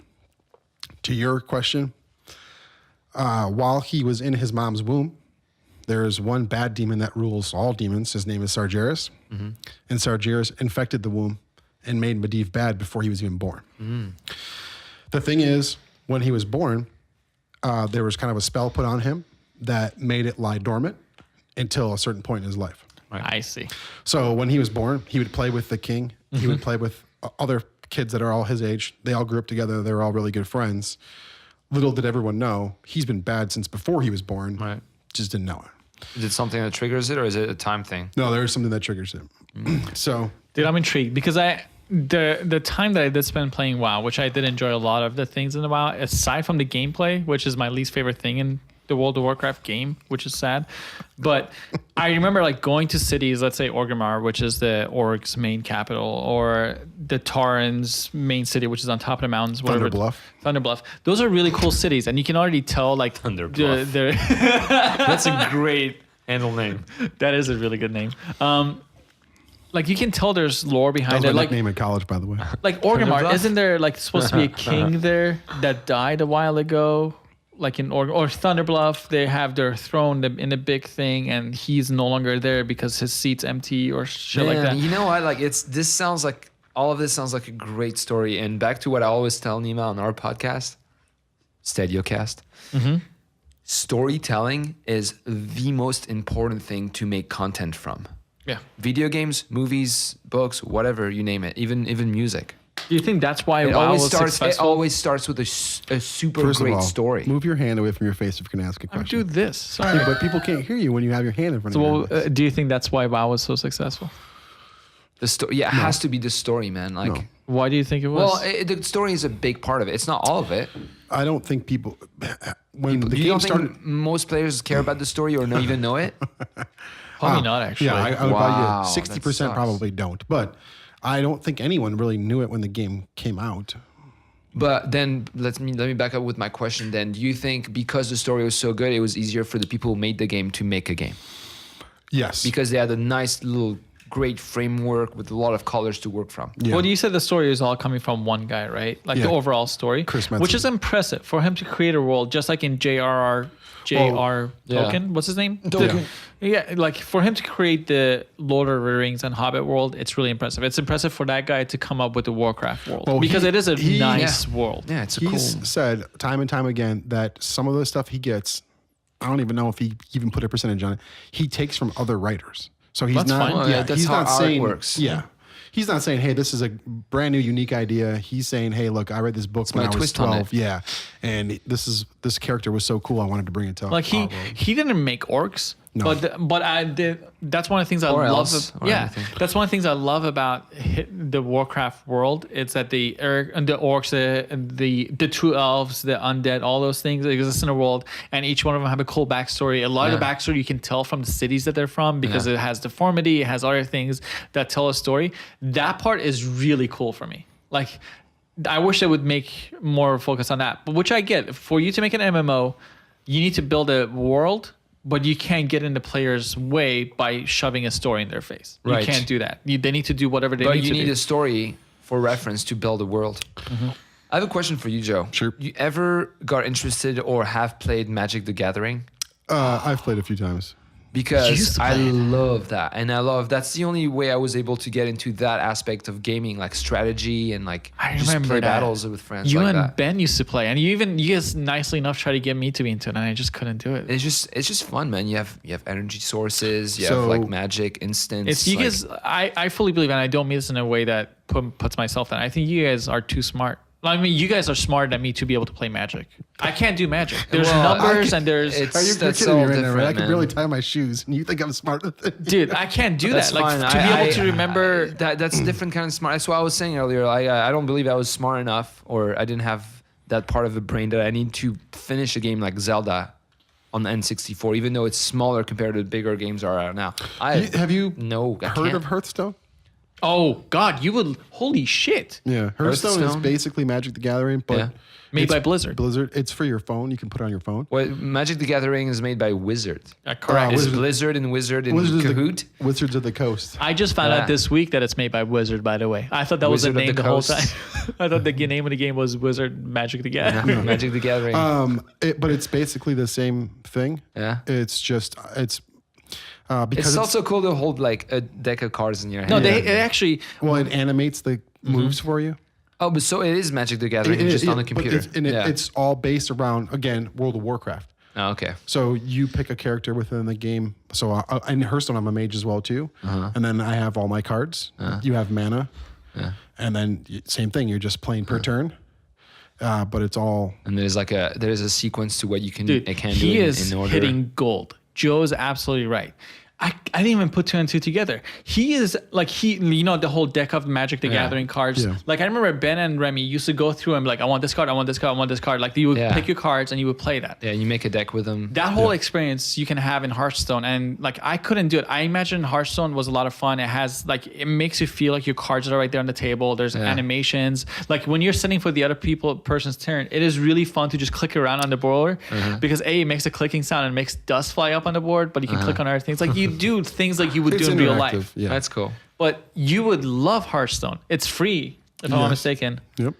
To your question, while he was in his mom's womb, there's one bad demon that rules all demons. His name is Sargeras. And Sargeras infected the womb and made Medivh bad before he was even born. The thing is, when he was born, there was kind of a spell put on him that made it lie dormant until a certain point in his life.
Right. I see.
So when he was born, he would play with the king. He would play with other kids that are all his age. They all grew up together. They were all really good friends. Little did everyone know, he's been bad since before he was born.
Right.
Just didn't know it.
Is it something that triggers it, or is it a time thing?
No, there is something that triggers it. So,
Dude, I'm intrigued because the time that I did spend playing WoW, which I did enjoy a lot of the things in the WoW, aside from the gameplay, which is my least favorite thing in the World of Warcraft game, which is sad. But I remember like going to cities, let's say Orgrimmar, which is the orcs' main capital, or the Tauren's main city, which is on top of the mountains.
Thunderbluff.
Thunderbluff. Those are really cool cities, and you can already tell like
Thunderbluff. That's a great handle name.
That is a really good name. Like you can tell there's lore
That
behind
was
it.
my
Like
nickname in college, by the way.
like Orgrimmar,
Thunderbluff?
isn't there like supposed to be a king there that died a while ago? Like in or Thunderbluff, they have their throne in a big thing, and he's no longer there because his seat's empty or shit like that.
You know what? Like all of this sounds like a great story. And back to what I always tell Nima on our podcast, Stadiocast. Storytelling is the most important thing to make content from.
Yeah.
Video games, movies, books, whatever, you name it, even music.
Do you think that's why
It
WoW
always
was
starts. It
successful?
always starts with a super
First
great
of all,
story.
move your hand away from your face if you can ask a
I'm
question.
do this. Sorry.
Yeah, but people can't hear you when you have your hand in front of
So,
you.
do you think that's why WoW was so successful?
The story, yeah, it has to be the story, man. Like,
No.
Why do you think it was?
well, the story is a big part of it. It's not all of it.
I don't think people... When the
Do you
game
don't
started...
think most players care about the story or not even know it?
Probably not actually.
Yeah, I would
Wow,
probably
that
60%
sucks.
probably don't. But I don't think anyone really knew it when the game came out.
But then let me back up with my question. Then, do you think because the story was so good, it was easier for the people who made the game to make a game
Yes.
because they had a nice little great framework with a lot of colors to work from?
Yeah.
Well, you said the story is all coming from one guy, right? Like
Yeah.
the overall story,
Chris Metzen.
which is impressive for him to create a world, just like in J.R.R.
yeah.
Tolkien. What's his name?
Tolkien.
Yeah, like for him to create the Lord of the Rings and Hobbit world, it's really impressive. It's impressive for that guy to come up with the Warcraft world
Well,
because it is a nice
Yeah.
world.
Yeah, it's a
He's
cool.
said time and time again that some of the stuff he gets, I don't even know if he even put a percentage on it, he takes from other writers. So he's
That's
not.
fine.
Well,
Yeah,
that's
he's
how
not
art
saying.
works.
Yeah, he's not saying, "Hey, this is a brand new, unique idea." He's saying, "Hey, look, I read this book when
my
I was
twist on
12.
it.
Yeah, and this character was so cool. I wanted to bring it to
Like
our world."
he didn't make orcs,
No.
but I did. That's one of the things I
Or
love.
elves, or
Yeah,
anything.
that's one of the things I love about the Warcraft world. It's that the orcs, the true elves, the undead, all those things exist in the world, and each one of them have a cool backstory. A lot of the
Yeah.
backstory you can tell from the cities that they're from because
Yeah.
it has deformity, it has other things that tell a story. That part is really cool for me. Like, I wish they would make more focus on that, but which I get. For you to make an MMO, you need to build a world, but you can't get in the player's way by shoving a story in their face.
Right.
You can't do that. They need to do whatever they
But
need
you
to
need
do.
a story for reference to build a world. I have a question for you, Joe.
Sure.
You ever got interested or have played Magic the Gathering?
I've played a few times.
Because I love that. And that's the only way I was able to get into that aspect of gaming, like strategy and like
I
just
remember
play
that.
battles with friends.
You
like
and
that.
Ben used to play, and you guys nicely enough tried to get me to be into it, and I just couldn't do it.
It's just fun, man. You have energy sources, you have
So-
like magic instants.
It's you
like,
guys. I fully believe, and I don't mean this in a way that puts myself down. I think you guys are too smart. I mean, you guys are smarter than me to be able to play Magic. I can't do Magic. There's
Well,
numbers and there's.
it's-
You're
that's
kidding me
all
right now, right? I
different,
can
man.
barely tie my shoes, and you think I'm smarter than you.
Dude, I can't do
That's
that. Like
fine.
to be able to remember.
That's a different kind of smart. That's what I was saying earlier. I don't believe I was smart enough, or I didn't have that part of the brain that I need to finish a game like Zelda on the N64, even though it's smaller compared to the bigger games are out now.
Have you
No, I
heard
can't.
of Hearthstone?
Oh God, you would. Holy shit!
Yeah, Hearthstone is
Hearthstone?
basically Magic the Gathering, but
Yeah.
Made
it's
by Blizzard.
Blizzard. It's for your phone. You can put it on your phone.
Well, Magic the Gathering is made by Wizard.
Correct.
Is
Wizard-
Blizzard and Wizard in
Wizards of
Kahoot?
Wizards of the Coast.
I just found
Yeah.
out this week that it's made by Wizard. By the way, I thought that
Wizard
was
of
the name
the
the whole
Coast.
time. I thought the name of the game was Wizard Magic the Gathering.
Magic the Gathering.
But it's basically the same thing.
Yeah.
It's just because
It's also cool to hold like a deck of cards in your hand.
No, it actually.
well, it animates the moves for you.
Oh, but so it is Magic the Gathering, just on the
but
computer.
it's all based around again World of Warcraft.
Oh, okay.
So you pick a character within the game. So in Hearthstone, I'm a mage as well too. And then I have all my cards. You have mana, and then same thing. You're just playing per turn, but it's all.
And there's a sequence to what you can
Dude,
it can
he
do
is
in order.
hitting gold. Joe's absolutely right. I didn't even put two and two together. He is like the whole deck of Magic the Gathering cards.
Yeah.
Like I remember Ben and Remy used to go through and be like, I want this card, I want this card, I want this card. Like you would
Yeah.
pick your cards and you would play that.
Yeah, you make a deck with them.
That whole experience you can have in Hearthstone, and like I couldn't do it. I imagine Hearthstone was a lot of fun. It has like it makes you feel like your cards are right there on the table. There's animations. Like when you're sitting for the other person's turn, it is really fun to just click around on the board because it makes a clicking sound and makes dust fly up on the board. But you can click on other things. Like you do things like you would
It's
do in real
interactive,
life.
Yeah.
That's cool.
But you would love Hearthstone. It's free, if I'm not mistaken.
Yep.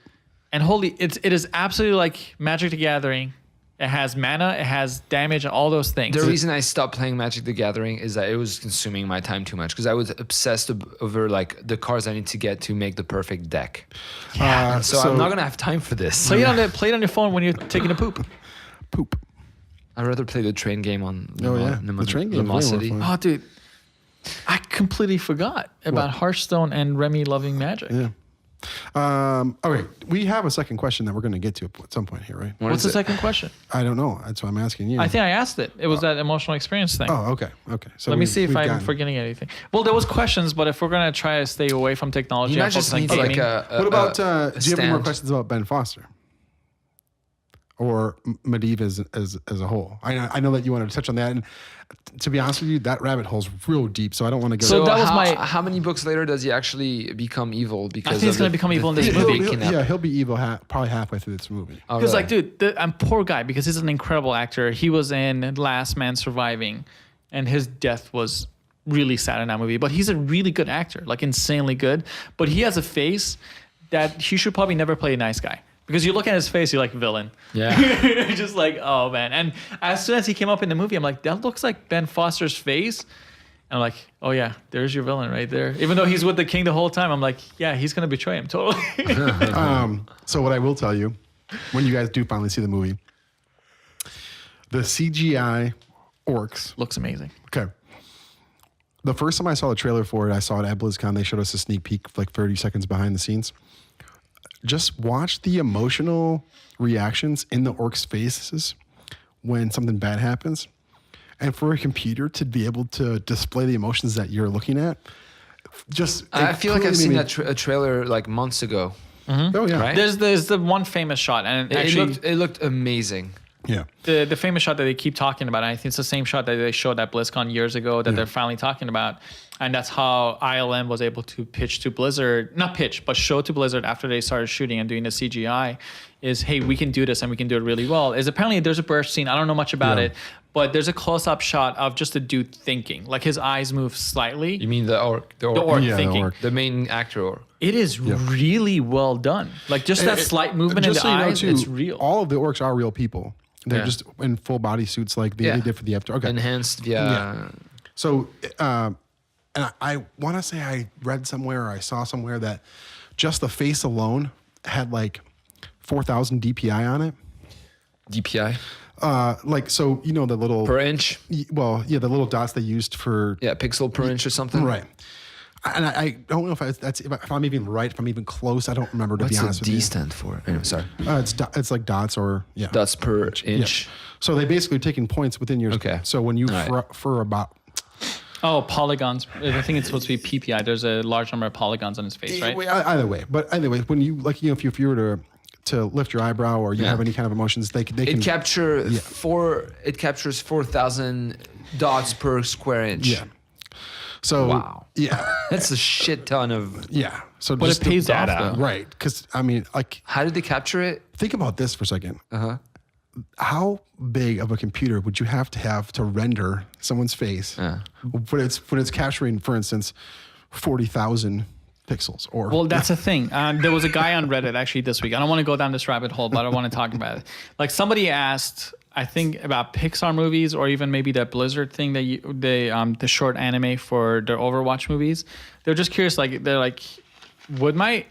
And it is absolutely like Magic the Gathering. It has mana, it has damage, and all those things.
The reason I stopped playing Magic the Gathering is that it was consuming my time too much because I was obsessed over like the cards I need to get to make the perfect deck. So I'm not gonna have time for this.
play it on your phone when you're taking a poop.
Poop.
I'd rather play the train game on
The train game is way more
Lumosity.
fun.
Oh, dude. I completely forgot about Hearthstone and Remy loving Magic.
Yeah. Okay, we have a second question that we're going to get to at some point here, right?
What
What's
is
the
it?
second question?
I don't know. That's why I'm asking you.
I think I asked it. It was that emotional experience thing.
Oh, okay. So
Let me
we-
see if
we've
I'm
gotten-
forgetting anything. Well, there was questions, but if we're gonna try to stay away from technology,
You
and
might just
focus on
need like
gaming,
a
What about?
a
Do you have any more
stand.
questions about Ben Foster? Or Medivh as a whole? I know that you wanted to touch on that, and to be honest with you, that rabbit hole's real deep. So I don't want to go.
So that was
how many books later does he actually become evil? Because
I think he's
of
gonna
the-
become evil in
the
this
thing
movie.
waking up?
he'll be evil probably halfway through this movie.
Oh,
because
really?
like, dude, I'm poor guy because he's an incredible actor. He was in Last Man Surviving, and his death was really sad in that movie. But he's a really good actor, like insanely good. But he has a face that he should probably never play a nice guy. Because you look at his face, you're like villain.
Yeah.
You're just like, oh man. And as soon as he came up in the movie, I'm like, that looks like Ben Foster's face. And I'm like, oh yeah, there's your villain right there. Even though he's with the king the whole time, I'm like, yeah, he's gonna betray him totally.
So what I will tell you, when you guys do finally see the movie, the CGI orcs.
Looks amazing.
Okay. The first time I saw the trailer for it, I saw it at BlizzCon. They showed us a sneak peek, like 30 seconds behind the scenes. Just watch the emotional reactions in the orcs' faces when something bad happens. And for a computer to be able to display the emotions that you're looking at,
I feel like I've seen
that.
that a trailer like months ago.
Oh yeah,
Right?
There's the one famous shot, and actually
It looked amazing.
yeah.
the famous shot that they keep talking about, and I think it's the same shot that they showed at BlizzCon years ago that they're finally talking about. And that's how ILM was able to pitch to Blizzard, not pitch, but show to Blizzard after they started shooting and doing the CGI is, hey, we can do this and we can do it really well. Is apparently there's a burst scene. I don't know much about it, but there's a close-up shot of just a dude thinking. Like his eyes move slightly.
You mean the orc? The orc,
The orc
Yeah, the
thinking.
orc.
the main actor orc.
It is really well done. Like just that slight movement in the eyes, it's real.
All of the orcs are real people. They're
Yeah.
just in full body suits like they did for the After. Okay.
Enhanced via.
So, and I want to say I read somewhere or I saw somewhere that just the face alone had like 4,000 DPI on it.
DPI
Like, so, you know, the little,
per inch.
well, yeah, the little dots they used for,
Yeah, pixel per inch or something.
right. And I don't know if I'm even right, if I'm even close. I don't remember, to
What's
be
the
honest with
D
you.
stand for? Anyway, sorry.
It's like dots or, yeah.
Dots per
Yeah.
inch.
So they basically taking points within your,
Okay.
so when you
All right.
for about,
Oh, polygons. I think it's supposed to be PPI. There's a large number of polygons on his face, right?
Either way, but anyway, when you like, you know, if you were to lift your eyebrow or you
Yeah.
have any kind of emotions, they can.
It captures 4,000 dots per square inch.
Yeah. So
Wow.
yeah,
That's a shit ton of.
yeah. So
But
just
it pays off,
data.
though.
right? Because I mean, like,
How did they capture it?
think about this for a second.
Uh-huh.
How big of a computer would you have to render someone's face
Yeah.
when it's capturing, for instance, 40,000 pixels? Or
Well, that's the thing. There was a guy on Reddit actually this week. I don't want to go down this rabbit hole, but I want to talk about it. Like somebody asked, I think about Pixar movies or even maybe that Blizzard thing that the short anime for their Overwatch movies. They're just curious. Like they're like,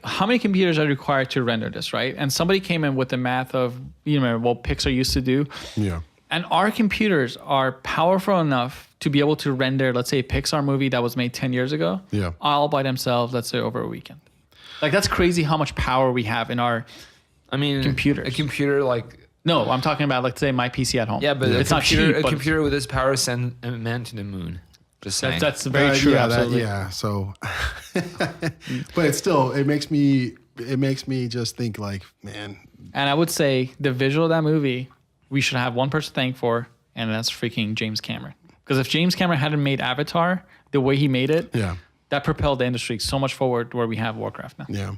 how many computers are required to render this, right? And somebody came in with the math of what Pixar used to do.
yeah,
And our computers are powerful enough to be able to render, let's say, a Pixar movie that was made 10 years ago,
Yeah.
all by themselves, let's say, over a weekend. Like, that's crazy how much power we have in our...
I mean,
Computers.
A computer like.
No, I'm talking about, like, say, my PC at home.
Yeah, but
it's not cheap,
a
but
computer with this power send a man to the moon. Just saying.
that's very true,
yeah,
absolutely.
So, but it's still it makes me just think like, man,
And I would say the visual of that movie, we should have one person to thank for, and that's freaking James Cameron. Because if James Cameron hadn't made Avatar the way he made it,
yeah.
that propelled the industry so much forward where we have WarCraft now.
Yeah.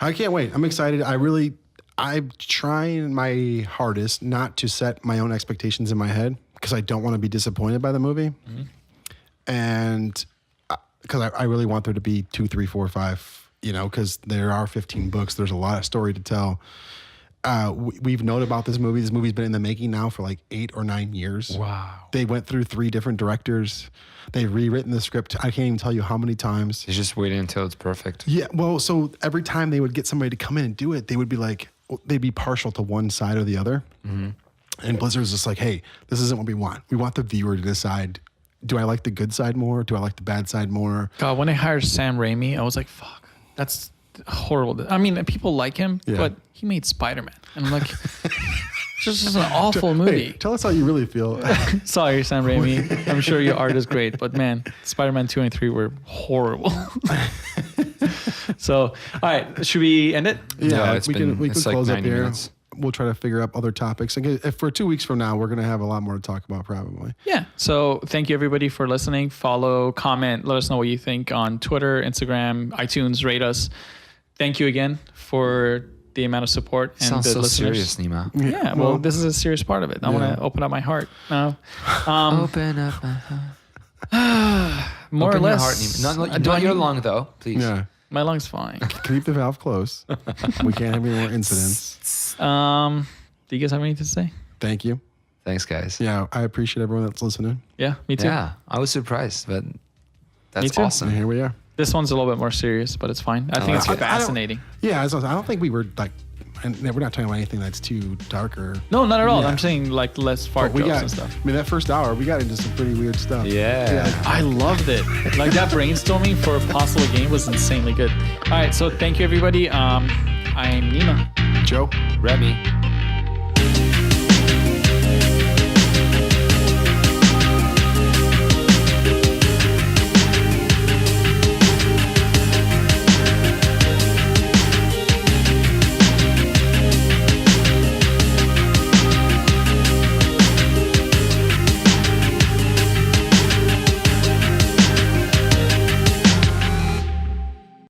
I can't wait. I'm excited. I'm trying my hardest not to set my own expectations in my head because I don't want to be disappointed by the movie.
Mm-hmm.
And because I really want there to be 2, 3, 4, 5, because there are 15 books. There's a lot of story to tell. We've known about this movie. This movie's been in the making now for like 8 or 9 years.
Wow.
They went through 3 different directors. They've rewritten the script. I can't even tell you how many times.
He's just waiting until it's perfect.
Yeah, well, so every time they would get somebody to come in and do it, they would be like, they'd be partial to one side or the other. Mm-hmm. And Blizzard's just like, hey, this isn't what we want. We want the viewer to decide, do I like the good side more? Do I like the bad side more?
God, when they hired Sam Raimi, I was like, fuck, that's horrible. I mean, people like him,
Yeah.
but he made Spider-Man. And I'm like, this is an awful movie.
Hey, tell us how you really feel.
Sorry, Sam Raimi. I'm sure your art is great, but man, Spider-Man 2 and 3 were horrible. So, all right, should we end it?
Yeah,
we can
it's like
close up
90
here.
minutes.
We'll try to figure out other topics. And if for 2 weeks from now, we're going to have a lot more to talk about probably.
Yeah. So thank you everybody for listening. Follow, comment, let us know what you think on Twitter, Instagram, iTunes, rate us. Thank you again for the amount of support and
Sounds
the
so
listeners.
serious, Nima.
Yeah, well, this is a serious part of it. I want to open up my heart now.
Open up my heart.
More
Open
or
your
less.
heart, Nima.
do I
Not your
need-
lung, though, please.
Yeah.
My lung's fine.
Keep the valve closed. We can't have any more incidents.
Do you guys have anything to say?
Thank you.
Thanks, guys.
Yeah, I appreciate everyone that's listening.
Yeah, me too.
Yeah, I was surprised, but that's
too.
And
awesome.
here we are.
This one's a little bit more serious, but it's fine. I think it's
like it.
fascinating.
Yeah, I don't think we were like, and we're not talking about anything that's too dark or.
No, not at all.
Yeah.
I'm saying like less fart
We
jokes
got,
and stuff.
I mean, that first hour, we got into some pretty weird stuff.
Yeah.
I loved it. Like that brainstorming for a possible game was insanely good. All right, so thank you everybody. I'm Nima.
Joe.
Remy.